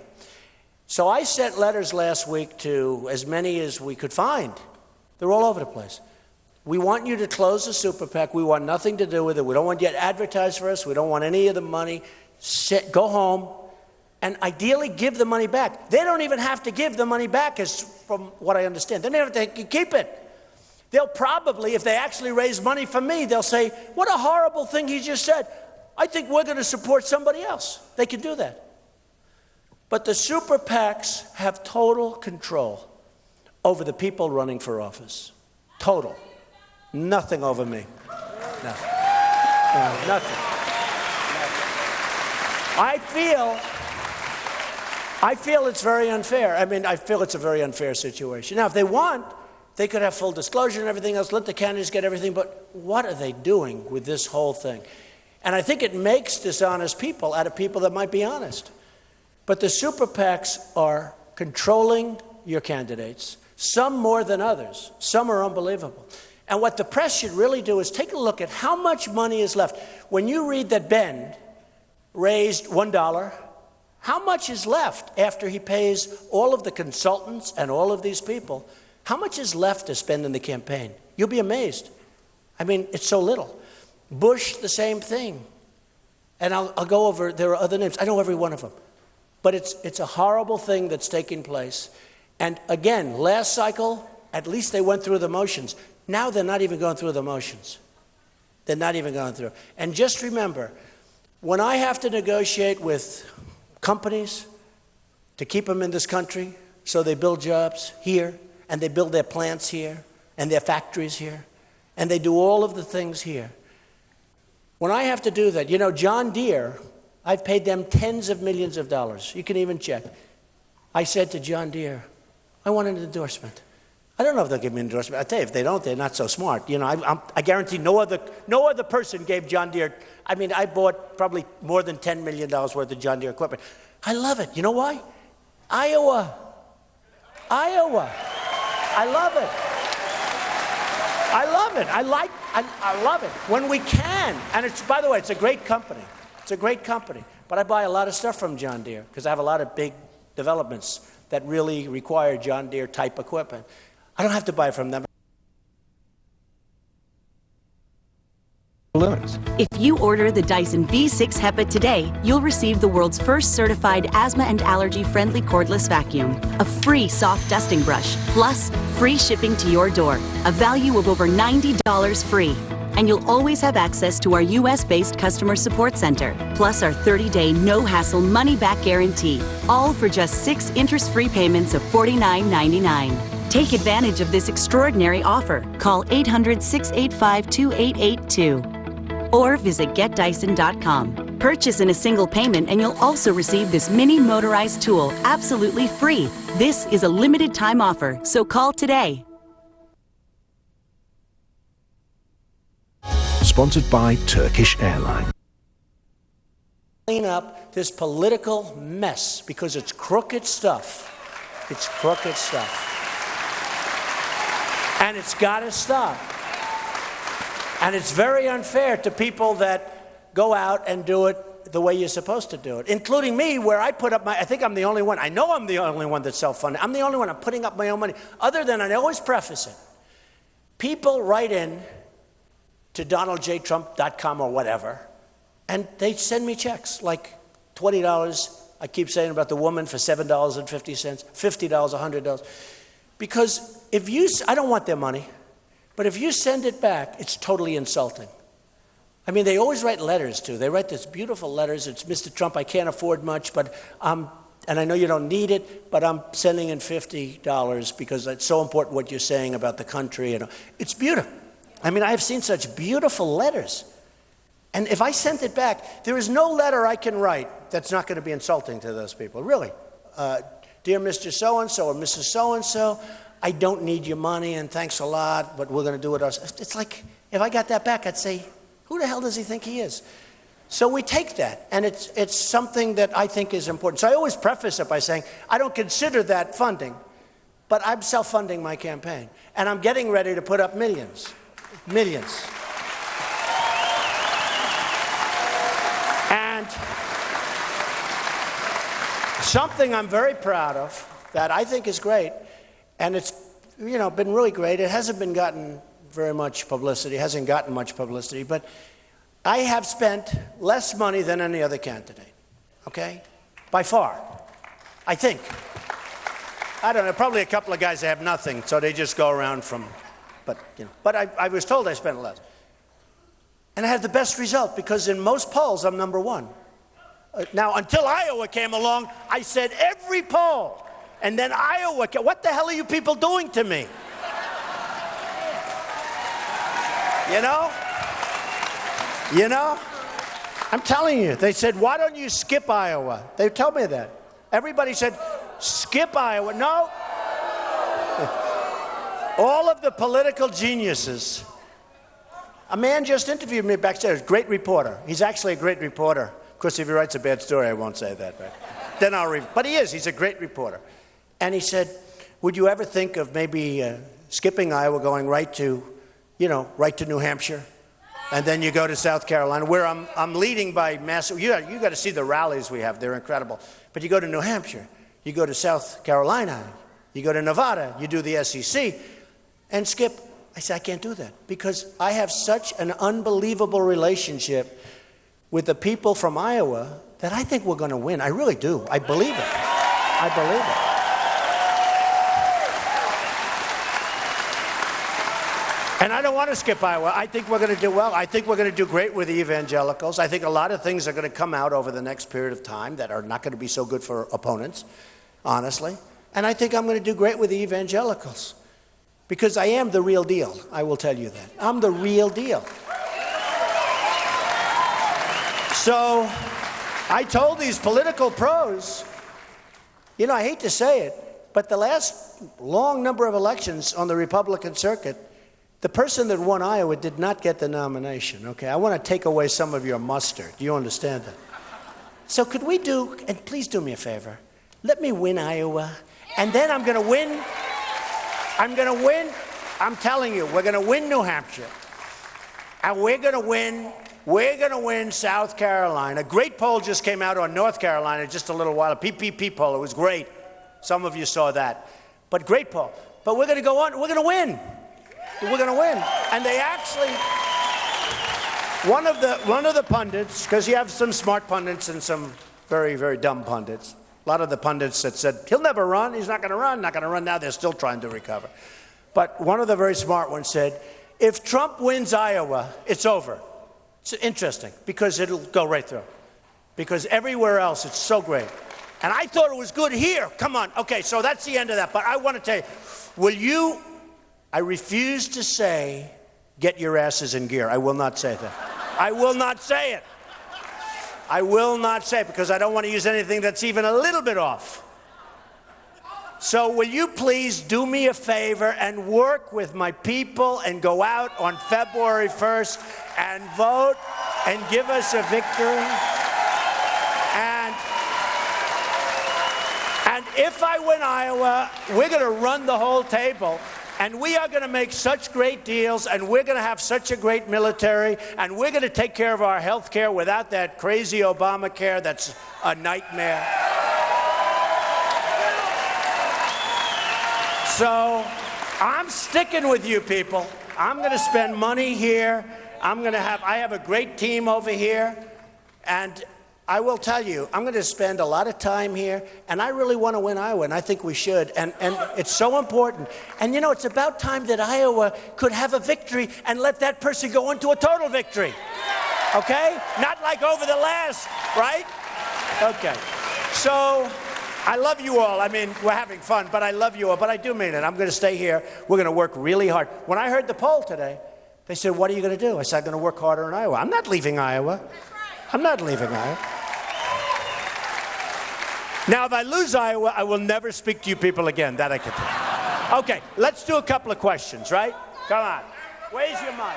Speaker 3: So I sent letters last week to as many as we could find. They're all over the place. We want you to close the super PAC. We want nothing to do with it. We don't want you to advertise for us. We don't want any of the money. Go home. And ideally give the money back. They don't even have to give the money back, as from what I understand. They don't have to keep it. They'll probably, if they actually raise money from me, they'll say, what a horrible thing he just said. I think we're going to support somebody else. They can do that. But the super PACs have total control over the people running for office. Total. Nothing over me. Nothing. No, nothing. I feel it's very unfair. I mean, I feel it's a very unfair situation. Now, if they want, they could have full disclosure and everything else, let the candidates get everything, but what are they doing with this whole thing? And I think it makes dishonest people out of people that might be honest. But the super PACs are controlling your candidates, some more than others. Some are unbelievable. And what the press should really do is take a look at how much money is left. When you read that Ben raised $1, how much is left after he pays all of the consultants and all of these people? How much is left to spend in the campaign? You'll be amazed. I mean, it's so little. Bush, the same thing. And I'll go over, there are other names. I know every one of them. But it's a horrible thing that's taking place. And again, last cycle, at least they went through the motions. Now they're not even going through the motions. They're not even going through. And just remember, when I have to negotiate with companies to keep them in this country so they build jobs here, and they build their plants here, and their factories here, and they do all of the things here. When I have to do that, you know, John Deere, I've paid them tens of millions of dollars. You can even check. I said to John Deere, I want an endorsement. I don't know if they'll give me an endorsement. I tell you, if they don't, they're not so smart. You know, I guarantee no other person gave John Deere. I mean, I bought probably more than $10 million worth of John Deere equipment. I love it. You know why? Iowa. I love it. I love it. When we can, and it's, by the way, it's a great company. It's a great company. But I buy a lot of stuff from John Deere because I have a lot of big developments that really require John Deere type equipment. I don't have to buy from them.
Speaker 4: Limits.
Speaker 5: If you order the Dyson V6 HEPA today, you'll receive the world's first certified asthma and allergy-friendly cordless vacuum, a free soft dusting brush, plus free shipping to your door, a value of over $90 free. And you'll always have access to our U.S.-based customer support center, plus our 30-day no-hassle money-back guarantee, all for just 6 interest-free payments of $49.99. Take advantage of this extraordinary offer. Call 800-685-2882 or visit getdyson.com. Purchase in a single payment and you'll also receive this mini motorized tool absolutely free. This is a limited time offer, so call today.
Speaker 4: Sponsored by Turkish Airlines.
Speaker 3: Clean up this political mess because it's crooked stuff. It's crooked stuff. And it's got to stop. And it's very unfair to people that go out and do it the way you're supposed to do it, including me, where I put up I think I'm the only one. I know I'm the only one that's self-funded. I'm the only one. I'm putting up my own money. Other than, I always preface it, people write in to donaldjtrump.com or whatever, and they send me checks like $20. I keep saying about the woman for $7.50, $50, $100. Because I don't want their money, but if you send it back, it's totally insulting. I mean, they always write letters, too. They write these beautiful letters. It's, Mr. Trump, I can't afford much, but and I know you don't need it, but I'm sending in $50 because it's so important what you're saying about the country. And it's beautiful. I mean, I have seen such beautiful letters. And if I sent it back, there is no letter I can write that's not going to be insulting to those people, really. Dear Mr. So-and-so or Mrs. So-and-so, I don't need your money, and thanks a lot, but we're going to do it ourselves. It's like, if I got that back, I'd say, who the hell does he think he is? So we take that, and it's something that I think is important. So I always preface it by saying, I don't consider that funding, but I'm self-funding my campaign, and I'm getting ready to put up millions. Millions. And something I'm very proud of that I think is great, and it's been really great. It hasn't gotten much publicity, but I have spent less money than any other candidate, okay? By far, I think. I don't know, probably a couple of guys that have nothing, so they just go around but I was told I spent less. And I had the best result because in most polls, I'm number one. Now, until Iowa came along, I said every poll. And then Iowa, what the hell are you people doing to me? You know? I'm telling you, they said, why don't you skip Iowa? They told me that. Everybody said, skip Iowa. No. All of the political geniuses. A man just interviewed me backstage, great reporter. He's actually a great reporter. Of course, if he writes a bad story, I won't say that. Right? Then I'll read. But he's a great reporter. And he said, would you ever think of maybe skipping Iowa, going right to New Hampshire? And then you go to South Carolina, where I'm leading by massive. You got to see the rallies we have. They're incredible. But you go to New Hampshire, you go to South Carolina, you go to Nevada, you do the SEC, and skip. I said, I can't do that because I have such an unbelievable relationship with the people from Iowa that I think we're going to win. I really do. I believe it. I believe it. And I don't want to skip Iowa. I think we're going to do well. I think we're going to do great with the evangelicals. I think a lot of things are going to come out over the next period of time that are not going to be so good for opponents, honestly. And I think I'm going to do great with the evangelicals because I am the real deal. I will tell you that. I'm the real deal. So I told these political pros, I hate to say it, but the last long number of elections on the Republican circuit, the person that won Iowa did not get the nomination, okay? I want to take away some of your mustard. Do you understand that? So could we and please do me a favor, let me win Iowa, and then I'm going to win. I'm telling you, we're going to win New Hampshire, and we're going to win South Carolina. A great poll just came out on North Carolina just a little while, a PPP poll. It was great. Some of you saw that. But great poll. But we're going to go on. We're going to win. We're going to win. And they actually, one of the pundits, because you have some smart pundits and some very, very dumb pundits. A lot of the pundits that said, he'll never run. He's not going to run. Not going to run now. They're still trying to recover. But one of the very smart ones said, if Trump wins Iowa, it's over. It's interesting because it'll go right through. Because everywhere else, it's so great. And I thought it was good here. Come on. Okay, so that's the end of that. But I want to tell you, I refuse to say, get your asses in gear. I will not say that. I will not say it. I will not say it because I don't want to use anything that's even a little bit off. So will you please do me a favor and work with my people and go out on February 1st and vote and give us a victory? And if I win Iowa, we're going to run the whole table. And we are going to make such great deals, and we're going to have such a great military, and we're going to take care of our health care without that crazy Obamacare that's a nightmare. So I'm sticking with you people. I'm going to spend money here. I have a great team over here, and I will tell you, I'm going to spend a lot of time here, and I really want to win Iowa, and I think we should, and it's so important. And you know, it's about time that Iowa could have a victory and let that person go into a total victory. Okay? Not like over the last, right? Okay. So I love you all. I mean, we're having fun, but I love you all, but I do mean it. I'm going to stay here. We're going to work really hard. When I heard the poll today, they said, what are you going to do? I said, I'm going to work harder in Iowa. I'm not leaving Iowa. I'm not leaving Iowa. Now, if I lose Iowa, I will never speak to you people again. That I can tell you. Okay, let's do a couple of questions, right? Come on. Where's your mic?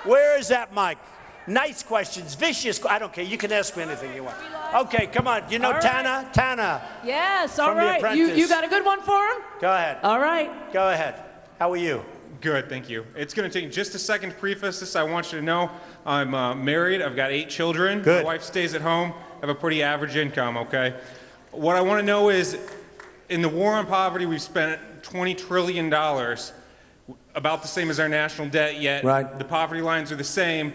Speaker 3: Where is that mic? Nice questions, vicious. I don't care. You can ask me anything you want. Okay, come on. You know Tana? Tana.
Speaker 1: Yes, all
Speaker 3: From The
Speaker 1: right.
Speaker 3: Apprentice.
Speaker 1: You got a good one for him?
Speaker 3: Go ahead.
Speaker 1: All right.
Speaker 3: Go ahead. How are you?
Speaker 6: Good, thank you. It's going to take just a second to preface this. I want you to know I'm married. I've got 8 children.
Speaker 3: Good.
Speaker 6: My wife stays at home. I have a pretty average income, okay? What I want to know is, in the war on poverty, we've spent $20 trillion, about the same as our national debt, yet
Speaker 3: right.
Speaker 6: The poverty lines are the same.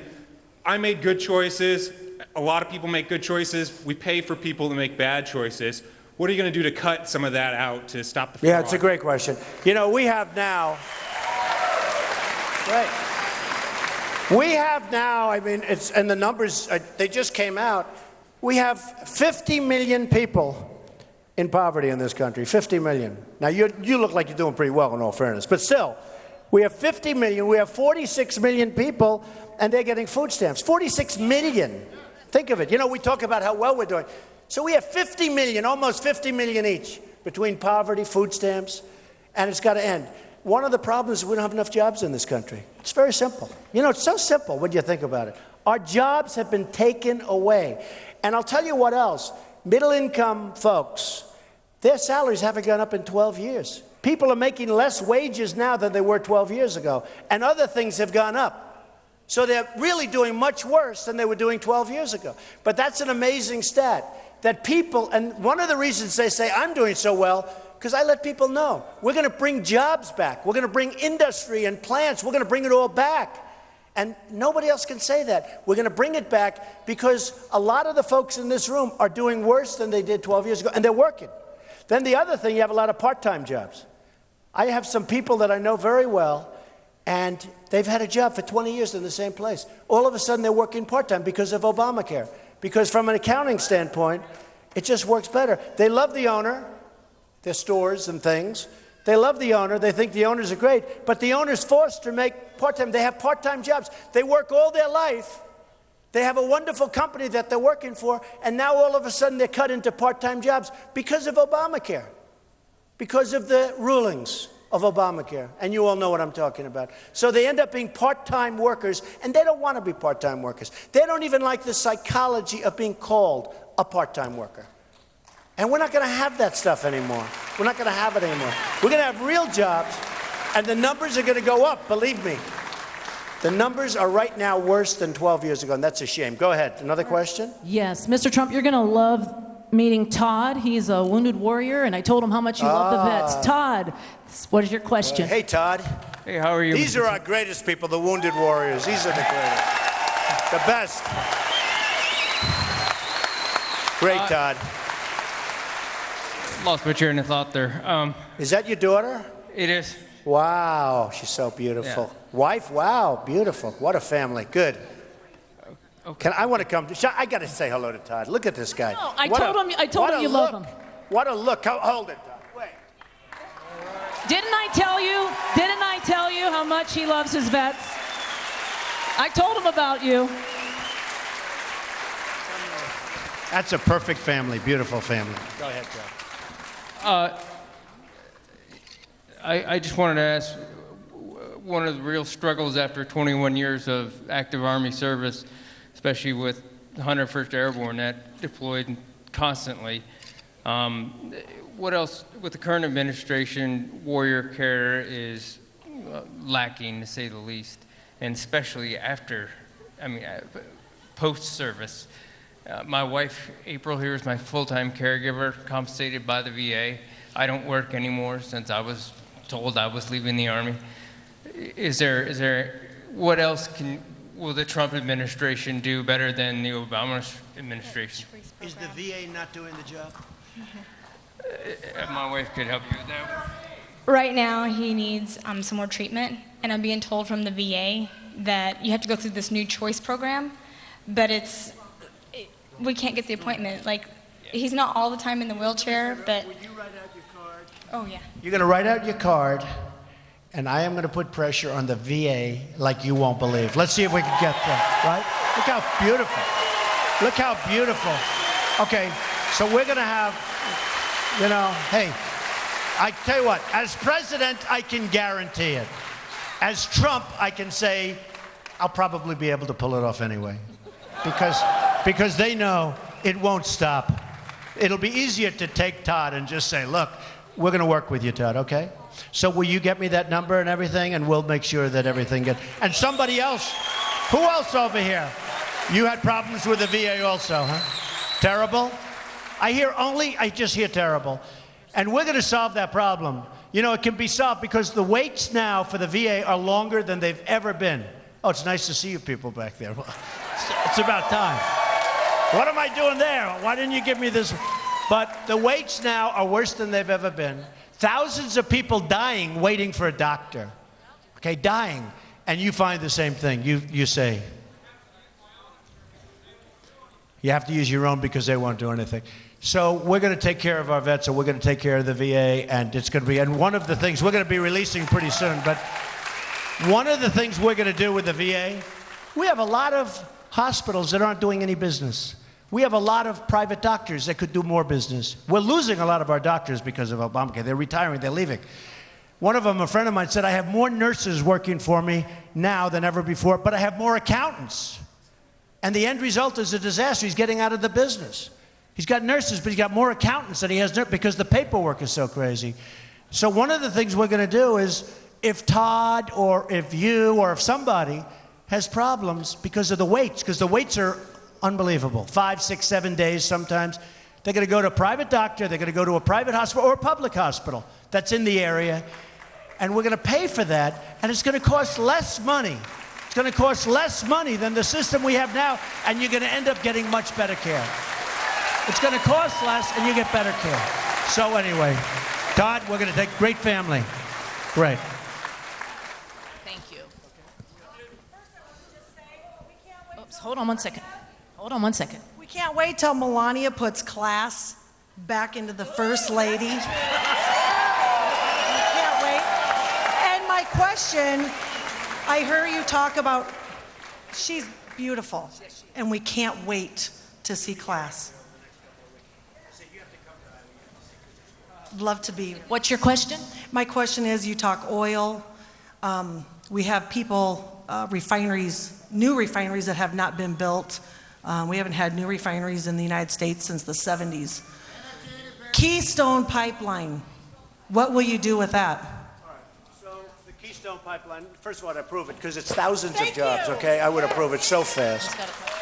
Speaker 6: I made good choices. A lot of people make good choices. We pay for people to make bad choices. What are you going to do to cut some of that out to stop the fraud?
Speaker 3: Yeah, it's a great question. You know, we have now, right. We have now, I mean, it's, and the numbers, they just came out. We have 50 million people in poverty in this country, 50 million. Now, you look like you're doing pretty well in all fairness, but still, we have 50 million, we have 46 million people, and they're getting food stamps. 46 million. Think of it. You know, we talk about how well we're doing. So we have 50 million, almost 50 million each, between poverty, food stamps, and it's got to end. One of the problems is we don't have enough jobs in this country. It's very simple. You know, it's so simple when you think about it. Our jobs have been taken away. And I'll tell you what else. Middle-income folks, their salaries haven't gone up in 12 years. People are making less wages now than they were 12 years ago. And other things have gone up. So they're really doing much worse than they were doing 12 years ago. But that's an amazing stat. That people, and one of the reasons they say I'm doing so well, because I let people know, we're going to bring jobs back. We're going to bring industry and plants. We're going to bring it all back. And nobody else can say that. We're going to bring it back because a lot of the folks in this room are doing worse than they did 12 years ago, and they're working. Then the other thing, you have a lot of part-time jobs. I have some people that I know very well, and they've had a job for 20 years in the same place. All of a sudden, they're working part-time because of Obamacare. Because from an accounting standpoint, it just works better. They love the owner, their stores and things. They love the owner. They think the owners are great. But the owner's forced to make part-time. They have part-time jobs. They work all their life. They have a wonderful company that they're working for. And now all of a sudden they're cut into part-time jobs because of Obamacare. Because of the rulings of Obamacare. And you all know what I'm talking about. So they end up being part-time workers. And they don't want to be part-time workers. They don't even like the psychology of being called a part-time worker. And we're not going to have that stuff anymore. We're not going to have it anymore. We're going to have real jobs, and the numbers are going to go up, believe me. The numbers are right now worse than 12 years ago, and that's a shame. Go ahead. Another question?
Speaker 1: Yes. Mr. Trump, you're going to love meeting Todd. He's a wounded warrior, and I told him how much you love the vets. Todd, what is your question?
Speaker 3: Hey, Todd.
Speaker 6: Hey, how are you?
Speaker 3: These are our greatest people, the wounded warriors. These are the greatest. The best. Great, Todd.
Speaker 7: Lost my train of thought there.
Speaker 3: Is that your daughter?
Speaker 7: It is.
Speaker 3: Wow, she's so beautiful.
Speaker 7: Yeah.
Speaker 3: Wife? Wow, beautiful. What a family. Good.
Speaker 7: Okay.
Speaker 3: I want to come. I got to say hello to Todd. Look at this guy.
Speaker 1: No, I told him you love him.
Speaker 3: What a look. Hold it, Todd. Wait.
Speaker 1: Didn't I tell you how much he loves his vets? I told him about you.
Speaker 3: That's a perfect family. Beautiful family. Go ahead, Todd.
Speaker 7: I just wanted to ask, one of the real struggles after 21 years of active Army service, especially with the 101st Airborne that deployed constantly, What else, with the current administration, warrior care is lacking, to say the least, and especially after, post-service. My wife, April, here is my full-time caregiver, compensated by the VA. I don't work anymore since I was told I was leaving the Army. What else will the Trump administration do better than the Obama administration?
Speaker 3: Is the VA not doing the job?
Speaker 7: My wife could help you with that.
Speaker 8: Right now, he needs some more treatment, and I'm being told from the VA that you have to go through this new choice program, but we can't get the appointment. Like, he's not all the time in the wheelchair, but...
Speaker 3: Will you write out your card?
Speaker 8: Oh, yeah.
Speaker 3: You're going to write out your card, and I am going to put pressure on the VA like you won't believe. Let's see if we can get that, right? Look how beautiful. Look how beautiful. Okay, so we're going to have, hey, I tell you what, as president, I can guarantee it. As Trump, I can say, I'll probably be able to pull it off anyway. Because they know it won't stop. It'll be easier to take Todd and just say, look, we're going to work with you, Todd, okay? So will you get me that number and everything, and we'll make sure that everything gets... And somebody else, who else over here? You had problems with the VA also, huh? Terrible? I just hear terrible. And we're going to solve that problem. It can be solved because the waits now for the VA are longer than they've ever been. Oh, it's nice to see you people back there. It's about time. What am I doing there? Why didn't you give me this? But the waits now are worse than they've ever been. Thousands of people dying waiting for a doctor. Okay, dying. And you find the same thing. You say, you have to use your own because they won't do anything. So we're going to take care of our vets, and we're going to take care of the VA, and it's going to be, and one of the things we're going to be releasing pretty soon, but one of the things we're going to do with the VA, we have a lot of hospitals that aren't doing any business. We have a lot of private doctors that could do more business. We're losing a lot of our doctors because of Obamacare. They're retiring, they're leaving. One of them, a friend of mine, said, I have more nurses working for me now than ever before, but I have more accountants. And the end result is a disaster. He's getting out of the business. He's got nurses, but he's got more accountants than he has because the paperwork is so crazy. So one of the things we're going to do is, if Todd or if you or if somebody has problems because of the waits, because the waits are unbelievable, 5, 6, 7 days sometimes, they're going to go to a private doctor, they're going to go to a private hospital or a public hospital that's in the area, and we're going to pay for that, and it's going to cost less money. It's going to cost less money than the system we have now, and you're going to end up getting much better care. It's going to cost less, and you get better care. So anyway, Todd, we're going to take great family. Great.
Speaker 1: Thank you. Oops, hold on one second. Hold on one second.
Speaker 9: We can't wait till Melania puts class back into the First Lady. We can't wait. And my question, I heard you talk about, she's beautiful, and we can't wait to see class. Love to be.
Speaker 1: What's your question?
Speaker 9: My question is, you talk oil. We have people, refineries, new refineries that have not been built. We haven't had new refineries in the United States since the 70s. Keystone Pipeline, what will you do with that?
Speaker 3: All right, so the Keystone Pipeline, first of all, I'd approve it because it's thousands of jobs, okay? I would approve it so fast,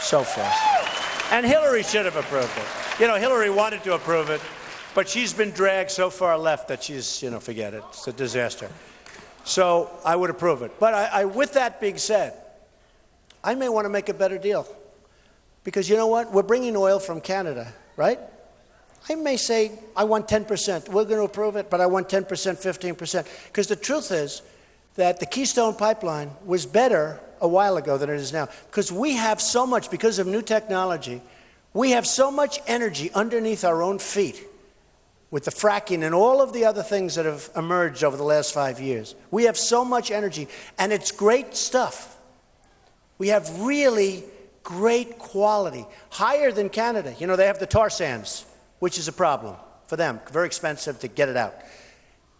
Speaker 3: so fast. And Hillary should have approved it. Hillary wanted to approve it, but she's been dragged so far left that she's, forget it. It's a disaster. So I would approve it. But with that being said, I may want to make a better deal. Because you know what? We're bringing oil from Canada, right? I may say, I want 10%. We're going to approve it, but I want 10%, 15%. Because the truth is that the Keystone Pipeline was better a while ago than it is now. Because we have so much, because of new technology, we have so much energy underneath our own feet with the fracking and all of the other things that have emerged over the last 5 years. We have so much energy, and it's great stuff. We have really great quality, higher than Canada. They have the tar sands, which is a problem for them, very expensive to get it out.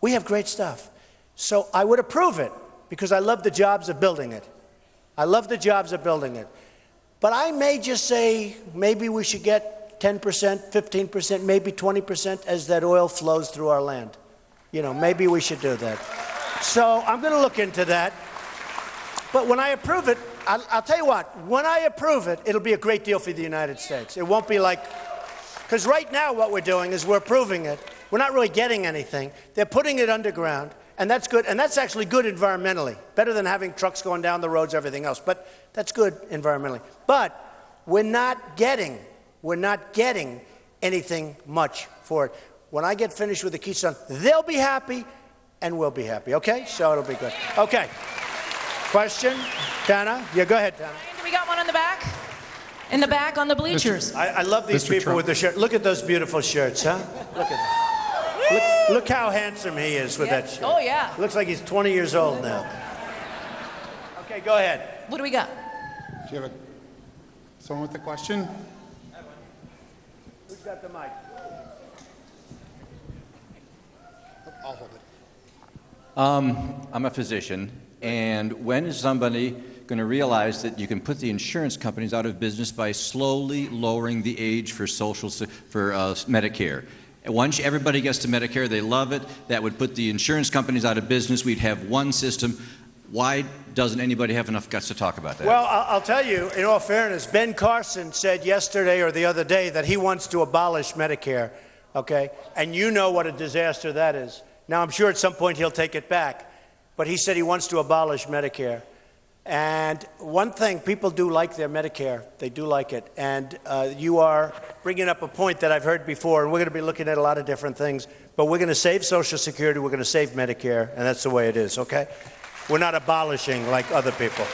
Speaker 3: We have great stuff. So I would approve it because I love the jobs of building it. I love the jobs of building it. But I may just say maybe we should get 10%, 15%, maybe 20% as that oil flows through our land. You know, maybe we should do that. So I'm going to look into that. But when I approve it, I'll tell you what, when I approve it, it'll be a great deal for the United States. It won't be like, because right now what we're doing is we're approving it. We're not really getting anything. They're putting it underground, and that's good. And that's actually good environmentally, better than having trucks going down the roads, everything else. But that's good environmentally. But we're not getting anything much for it. When I get finished with the Keystone, they'll be happy, and we'll be happy, okay? So it'll be good. Okay. Question? Tana? Yeah, go ahead, Tana.
Speaker 1: We got one in the back? In the back on the bleachers.
Speaker 3: I love these people with the shirt. Look at those beautiful shirts, huh? Look at that. Look how handsome he is with that shirt.
Speaker 1: Oh, yeah.
Speaker 3: Looks like he's 20 years old now. Okay, go ahead.
Speaker 1: What do we got?
Speaker 10: Do you have someone with a question?
Speaker 3: Who's got the mic?
Speaker 10: I'll hold it.
Speaker 11: I'm a physician, and when is somebody going to realize that you can put the insurance companies out of business by slowly lowering the age for Medicare? And once everybody gets to Medicare, they love it. That would put the insurance companies out of business. We'd have one system. Why doesn't anybody have enough guts to talk about that?
Speaker 3: Well, I'll tell you, in all fairness, Ben Carson said yesterday or the other day that he wants to abolish Medicare, okay? And you know what a disaster that is. Now, I'm sure at some point he'll take it back, but he said he wants to abolish Medicare. And one thing, people do like their Medicare. They do like it. And you are bringing up a point that I've heard before, and we're going to be looking at a lot of different things. But we're going to save Social Security, we're going to save Medicare, and that's the way it is, okay? We're not abolishing like other people.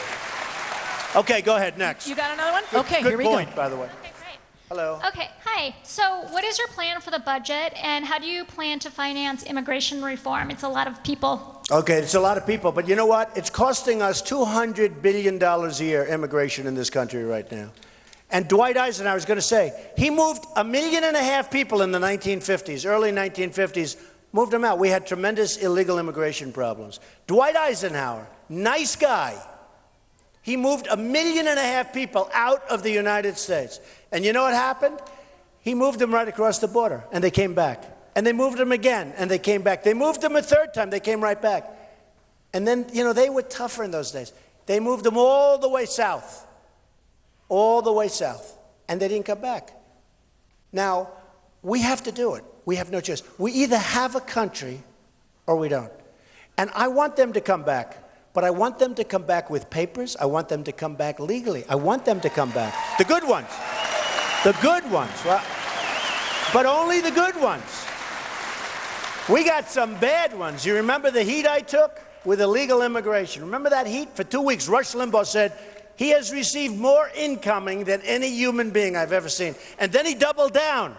Speaker 3: Okay, go ahead, next.
Speaker 1: You got another one? Okay,
Speaker 3: Good
Speaker 1: here we go.
Speaker 3: point, by the way.
Speaker 12: Okay, great.
Speaker 3: Hello.
Speaker 12: Okay, hi. So what is your plan for the budget, and how do you plan to finance immigration reform? It's a lot of people.
Speaker 3: Okay, it's a lot of people, but you know what? It's costing us $200 billion a year, immigration in this country right now. And Dwight Eisenhower is going to say, he moved 1.5 million people in the 1950s, early 1950s, moved them out. We had tremendous illegal immigration problems. Dwight Eisenhower, nice guy, he moved 1.5 million people out of the United States. And you know what happened? He moved them right across the border, and they came back. And they moved them again, and they came back. They moved them a third time, they came right back. And then, you know, they were tougher in those days. They moved them all the way south, and they didn't come back. Now, we have to do it. We have no choice. We either have a country or we don't. And I want them to come back, but I want them to come back with papers. I want them to come back legally. I want them to come back. The good ones. The good ones. Well, but only the good ones. We got some bad ones. You remember the heat I took with illegal immigration? Remember that heat? For 2 weeks, Rush Limbaugh said, he has received more incoming than any human being I've ever seen. And then he doubled down.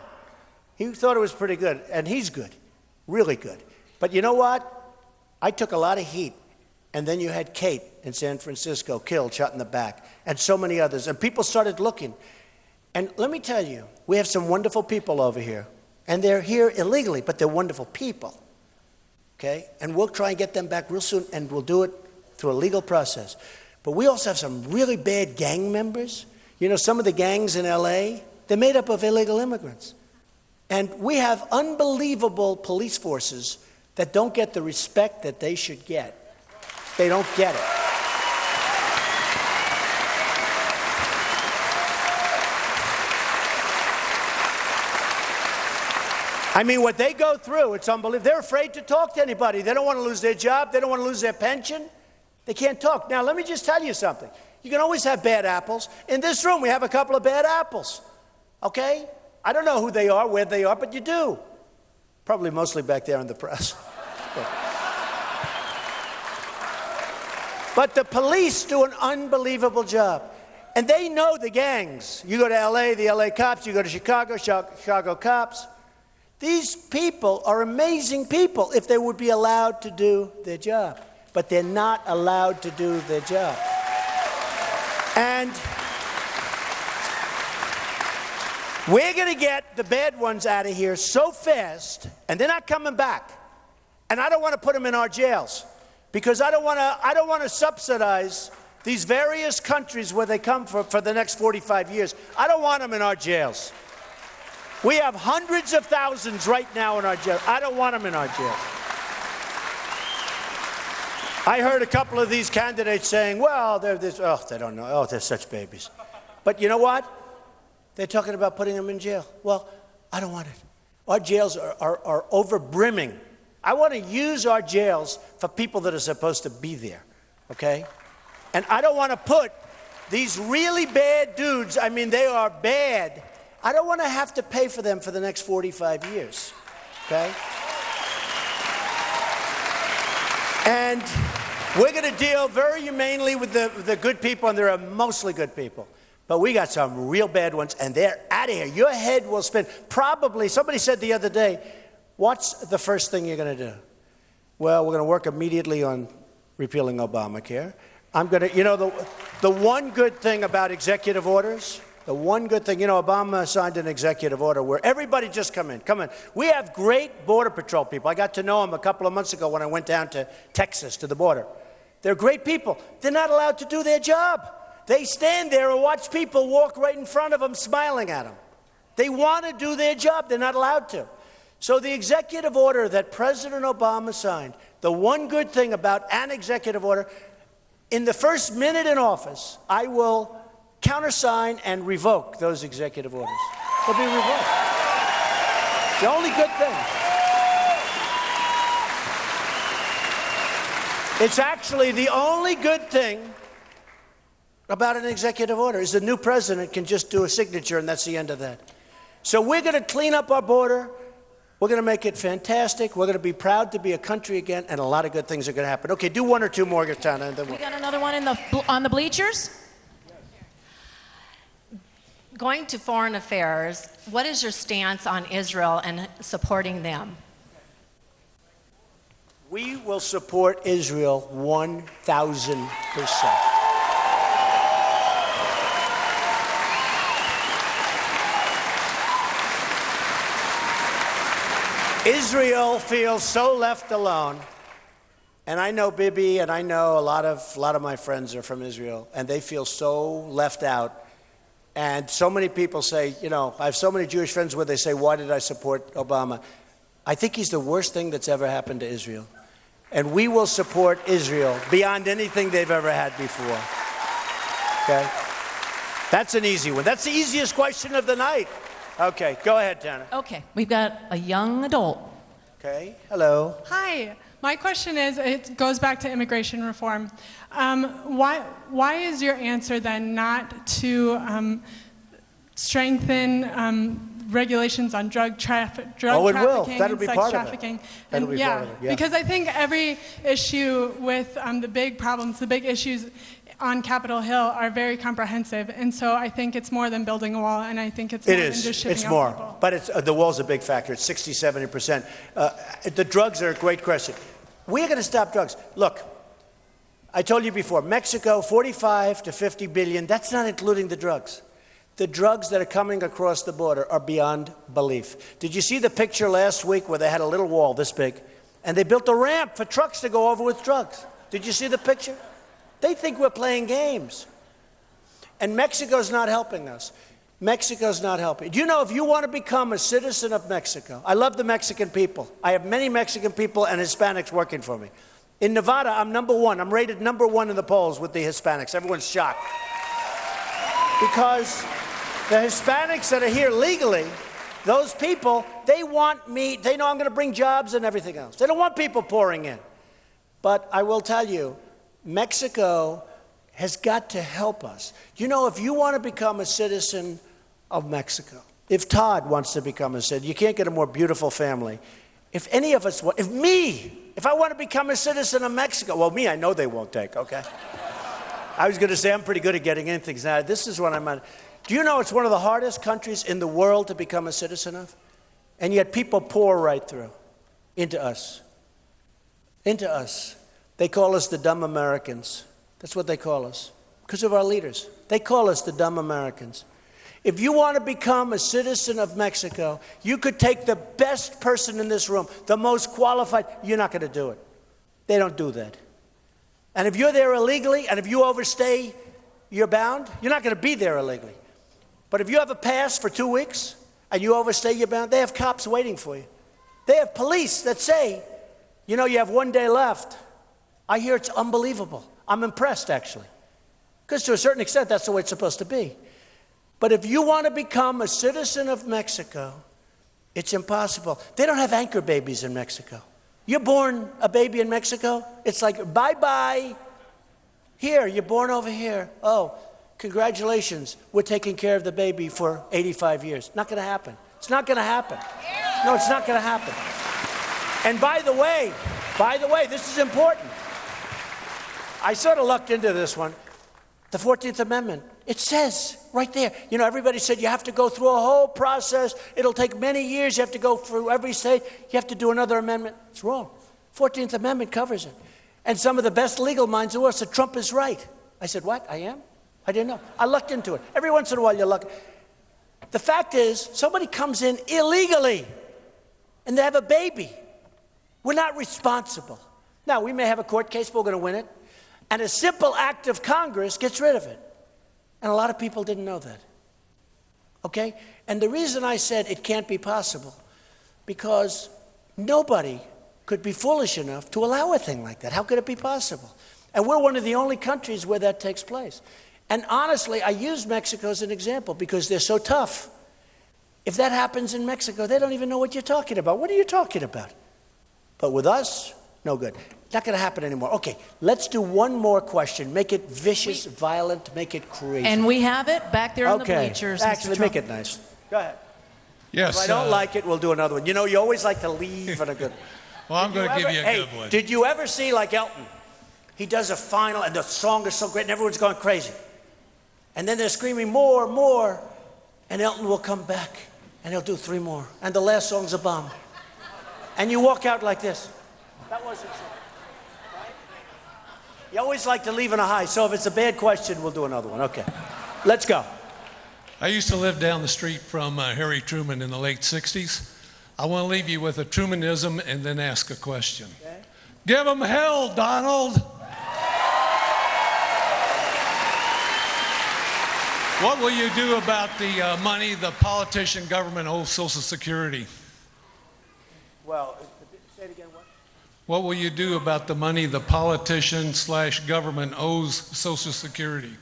Speaker 3: He thought it was pretty good, and he's good, really good. But you know what? I took a lot of heat, and then you had Kate in San Francisco killed, shot in the back, and so many others. And people started looking. And let me tell you, we have some wonderful people over here, and they're here illegally, but they're wonderful people, okay? And we'll try and get them back real soon, and we'll do it through a legal process. But we also have some really bad gang members. You know, some of the gangs in L.A., they're made up of illegal immigrants. And we have unbelievable police forces that don't get the respect that they should get. They don't get it. I mean, what they go through, it's unbelievable. They're afraid to talk to anybody. They don't want to lose their job. They don't want to lose their pension. They can't talk. Now, let me just tell you something. You can always have bad apples. In this room, we have a couple of bad apples, okay? I don't know who they are, where they are, but you do. Probably mostly back there in the press. But the police do an unbelievable job. And they know the gangs. You go to L.A., the L.A. cops. You go to Chicago, Chicago cops. These people are amazing people if they would be allowed to do their job. But they're not allowed to do their job. And we're going to get the bad ones out of here so fast, and they're not coming back. And I don't want to put them in our jails because I don't want to subsidize these various countries where they come for the next 45 years. I don't want them in our jails. We have hundreds of thousands right now in our jail. I don't want them in our jail. I heard a couple of these candidates saying, well, they're this, oh, they don't know. Oh, they're such babies. But you know what? They're talking about putting them in jail. Well, I don't want it. Our jails are over brimming. I want to use our jails for people that are supposed to be there, okay? And I don't want to put these really bad dudes, I mean, they are bad. I don't want to have to pay for them for the next 45 years, okay? And we're going to deal very humanely with the good people, and there are mostly good people. But we got some real bad ones, and they're out of here. Your head will spin. Probably, somebody said the other day, what's the first thing you're going to do? Well, we're going to work immediately on repealing Obamacare. I'm going to, you know, the one good thing about executive orders, the one good thing, you know, Obama signed an executive order where everybody just come in. We have great Border Patrol people. I got to know them a couple of months ago when I went down to Texas to the border. They're great people. They're not allowed to do their job. They stand there and watch people walk right in front of them smiling at them. They want to do their job. They're not allowed to. So the executive order that President Obama signed, the one good thing about an executive order, in the first minute in office, I will countersign and revoke those executive orders. They'll be revoked. The only good thing. It's actually the only good thing about an executive order is the new president can just do a signature and that's the end of that. So we're going to clean up our border. We're going to make it fantastic. We're going to be proud to be a country again, and a lot of good things are going to happen. Okay, do one or two more, Tana, and then
Speaker 1: we got another one on the bleachers.
Speaker 2: Going to foreign affairs, what is your stance on Israel and supporting them?
Speaker 3: We will support Israel 1,000%. Israel feels so left alone, and I know Bibi, and I know a lot of my friends are from Israel, and they feel so left out. And so many people say, you know, I have so many Jewish friends where they say, why did I support Obama? I think he's the worst thing that's ever happened to Israel. And we will support Israel beyond anything they've ever had before. Okay? That's an easy one. That's the easiest question of the night. Okay, go ahead, Tana.
Speaker 1: Okay, we've got a young adult.
Speaker 3: Okay, hello.
Speaker 13: Hi. My question is, it goes back to immigration reform. Why is your answer then not to strengthen regulations on drug trafficking,
Speaker 3: That'll be
Speaker 13: sex
Speaker 3: part
Speaker 13: trafficking?
Speaker 3: Of it. That'll be part of it. Yeah.
Speaker 13: Because I think every issue with the big problems, the big issues on Capitol Hill are very comprehensive, and so I think it's more than building a wall, and I think it's more than just shipping
Speaker 3: It's
Speaker 13: out
Speaker 3: more,
Speaker 13: people.
Speaker 3: but it's, the wall's a big factor. It's 60, 70%. The drugs are a great question. We're going to stop drugs. Look, I told you before, Mexico, 45 to 50 billion. That's not including the drugs. The drugs that are coming across the border are beyond belief. Did you see the picture last week where they had a little wall this big, and they built a ramp for trucks to go over with drugs? Did you see the picture? They think we're playing games. And Mexico's not helping us. Mexico's not helping. Do you know, if you want to become a citizen of Mexico, I love the Mexican people. I have many Mexican people and Hispanics working for me. In Nevada, I'm number one. I'm rated number one in the polls with the Hispanics. Everyone's shocked. Because the Hispanics that are here legally, those people, they want me, they know I'm going to bring jobs and everything else. They don't want people pouring in. But I will tell you, Mexico has got to help us. You know, if you want to become a citizen of Mexico, if Todd wants to become a citizen, you can't get a more beautiful family. If any of us, if I want to become a citizen of Mexico, well, me, I know they won't take, okay? I was going to say I'm pretty good at getting in things. Now, this is what I'm on. Do you know it's one of the hardest countries in the world to become a citizen of? And yet people pour right through into us. Into us. They call us the dumb Americans. That's what they call us, because of our leaders. They call us the dumb Americans. If you want to become a citizen of Mexico, you could take the best person in this room, the most qualified. You're not going to do it. They don't do that. And if you're there illegally, and if you overstay, you're bound. You're not going to be there illegally. But if you have a pass for 2 weeks, and you overstay your bound, they have cops waiting for you. They have police that say, you know, you have 1 day left. I hear it's unbelievable. I'm impressed, actually. Because to a certain extent, that's the way it's supposed to be. But if you want to become a citizen of Mexico, it's impossible. They don't have anchor babies in Mexico. You're born a baby in Mexico, it's like, bye-bye. Here, you're born over here. Oh, congratulations, we're taking care of the baby for 85 years. Not going to happen. It's not going to happen. No, it's not going to happen. And by the way, this is important. I sort of lucked into this one. The 14th Amendment, it says right there, you know, everybody said you have to go through a whole process. It'll take many years. You have to go through every state. You have to do another amendment. It's wrong. 14th Amendment covers it. And some of the best legal minds in the world said Trump is right. I said, what? I am? I didn't know. I lucked into it. Every once in a while, you're lucky. The fact is, somebody comes in illegally, and they have a baby. We're not responsible. Now, we may have a court case, but we're going to win it. And a simple act of Congress gets rid of it. And a lot of people didn't know that. Okay? And the reason I said it can't be possible, because nobody could be foolish enough to allow a thing like that. How could it be possible? And we're one of the only countries where that takes place. And honestly, I use Mexico as an example because they're so tough. If that happens in Mexico, they don't even know what you're talking about. What are you talking about? But with us, no good. Not going to happen anymore. Okay, let's do one more question. Make it vicious, violent, make it crazy.
Speaker 1: And we have it back there on the bleachers.
Speaker 3: Actually,
Speaker 1: Mr.
Speaker 3: make
Speaker 1: Trump.
Speaker 3: it nice. Go ahead.
Speaker 14: Yes.
Speaker 3: If I don't like it, we'll do another one. You know, you always like to leave on a good one.
Speaker 14: Well, I'm going to give you a good one.
Speaker 3: Did you ever see, like Elton, he does a final, and the song is so great, and everyone's going crazy. And then they're screaming, more, more. And Elton will come back, and he'll do 3 more. And the last song's a bomb. And you walk out like this. That wasn't true. You always like to leave on a high, so if it's a bad question, we'll do another one. Okay, let's go.
Speaker 14: I used to live down the street from Harry Truman in the late 60s. I want to leave you with a Trumanism and then ask a question. Okay. Give them hell, Donald! What will you do about the money the politician government owes Social Security?
Speaker 3: Well, say it again, what?
Speaker 14: What will you do about the money the politician/government owes Social Security?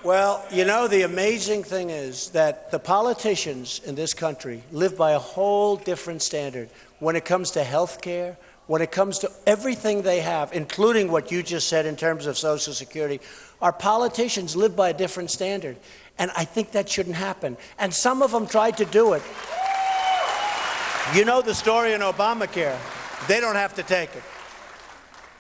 Speaker 3: Well, you know, the amazing thing is that the politicians in this country live by a whole different standard when it comes to health care, when it comes to everything they have, including what you just said in terms of Social Security. Our politicians live by a different standard, and I think that shouldn't happen. And some of them tried to do it. You know the story in Obamacare. They don't have to take it.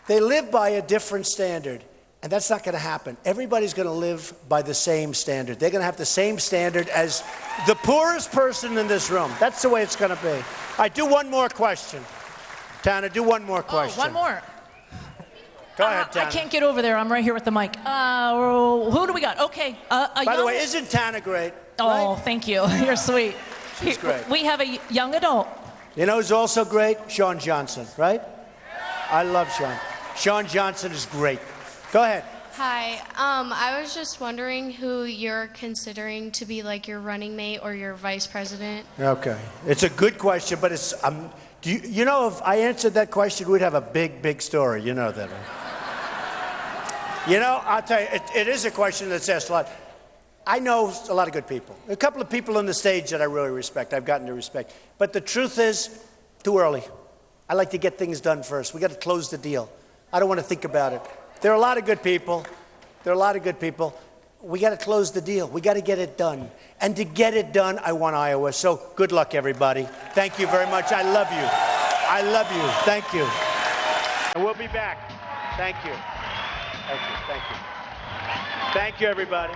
Speaker 3: They live by a different standard, and that's not going to happen. Everybody's going to live by the same standard. They're going to have the same standard as the poorest person in this room. That's the way it's going to be. All right, do one more question. Tana, do one more question.
Speaker 1: Oh, one more.
Speaker 3: Go ahead, Tana.
Speaker 1: I can't get over there. I'm right here with the mic. Who do we got? Okay.
Speaker 3: By the way, isn't Tana great?
Speaker 1: Oh,
Speaker 3: right?
Speaker 1: thank you. You're sweet.
Speaker 3: She's great.
Speaker 1: We have a young adult.
Speaker 3: You know who's also great? Sean Johnson, right? I love Sean. Sean Johnson is great. Go ahead.
Speaker 15: Hi. I was just wondering who you're considering to be like your running mate or your vice president.
Speaker 3: Okay. It's a good question, but it's, you know, if I answered that question, we'd have a big, big story. You know that, right? You know, I'll tell you, it is a question that's asked a lot. I know a lot of good people. A couple of people on the stage that I really respect, I've gotten to respect. But the truth is, too early. I like to get things done first. We got to close the deal. I don't want to think about it. There are a lot of good people. There are a lot of good people. We got to close the deal. We got to get it done. And to get it done, I want Iowa. So good luck, everybody. Thank you very much. I love you. I love you. Thank you. And we'll be back. Thank you. Thank you. Thank you. Thank you, everybody.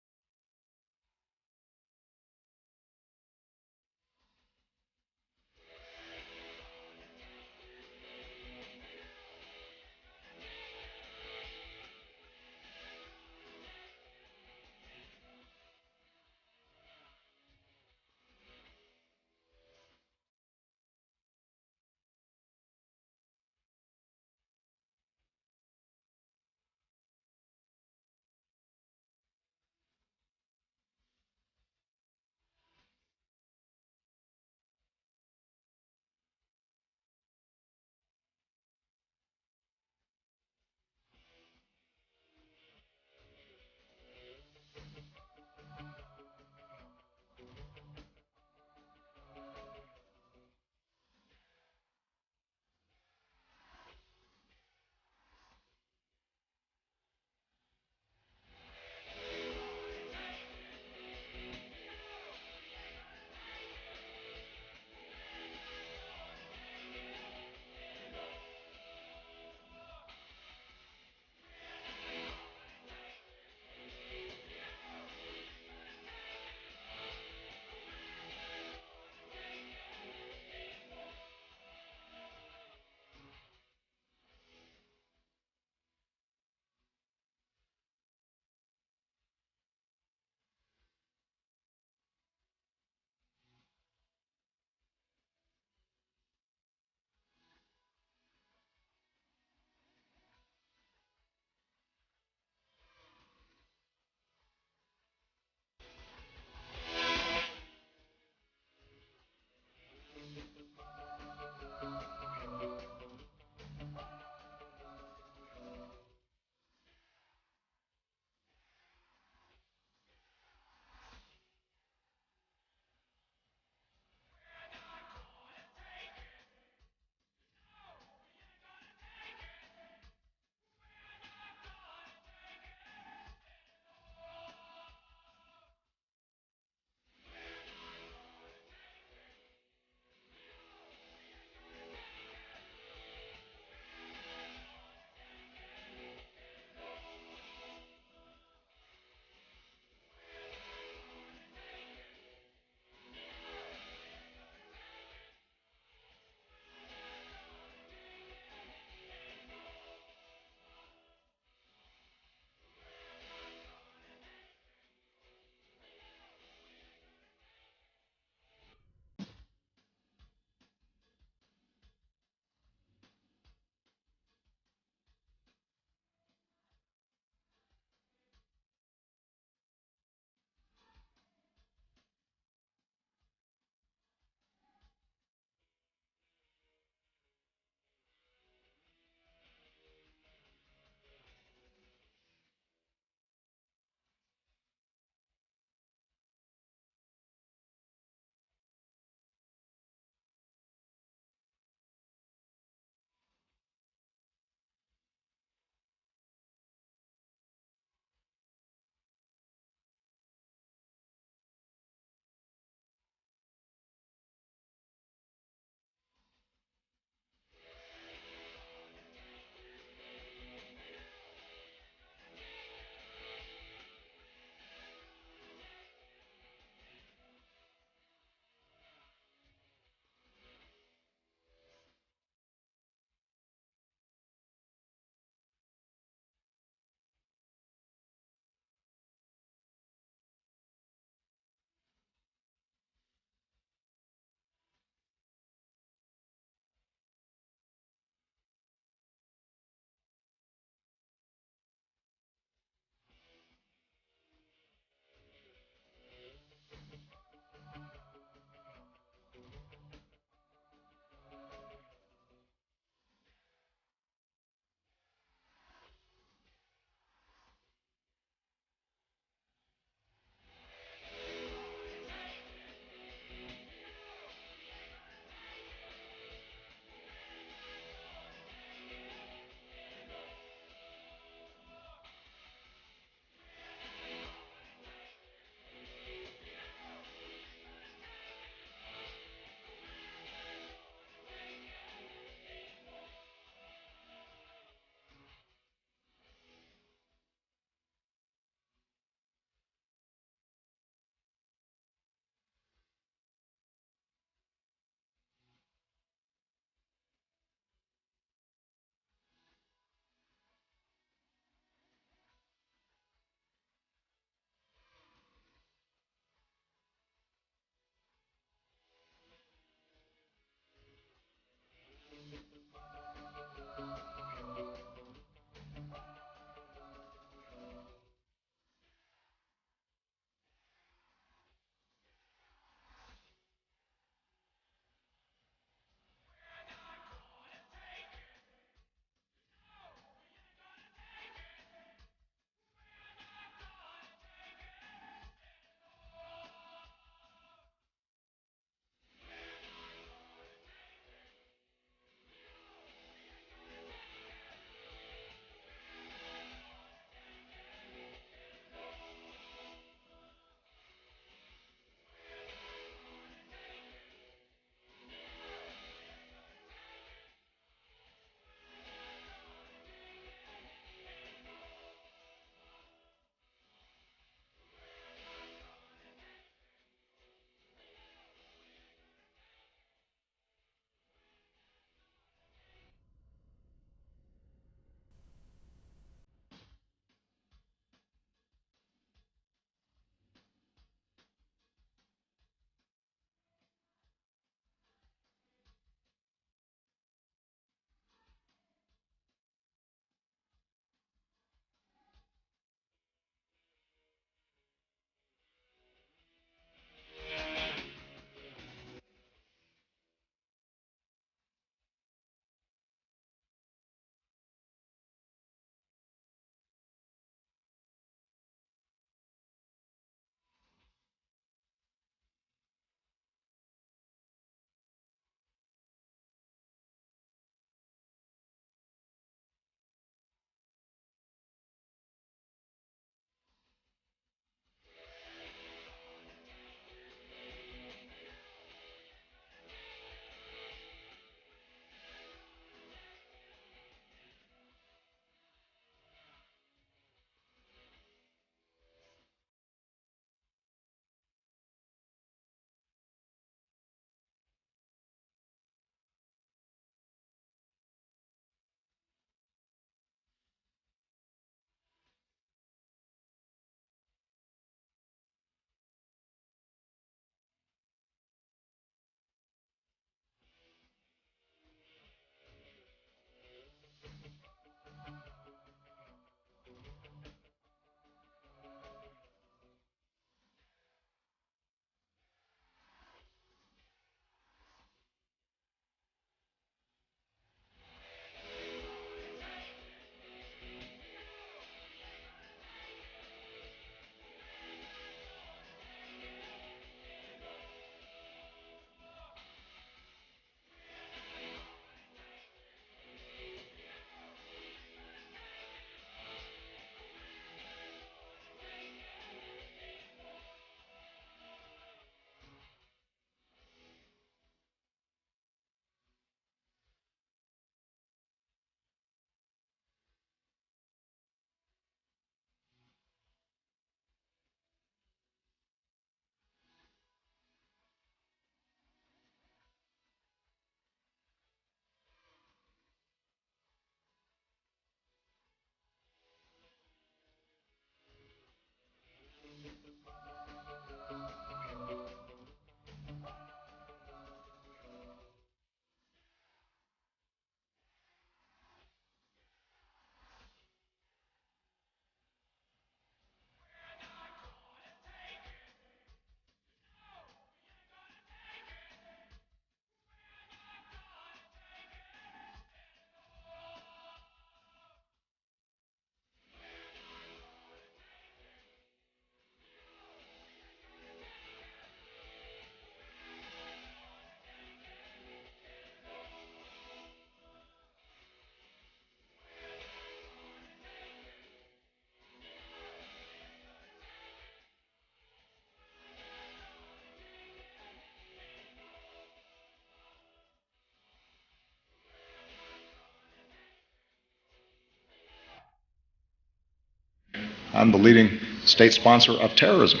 Speaker 16: I'm the leading state sponsor of terrorism.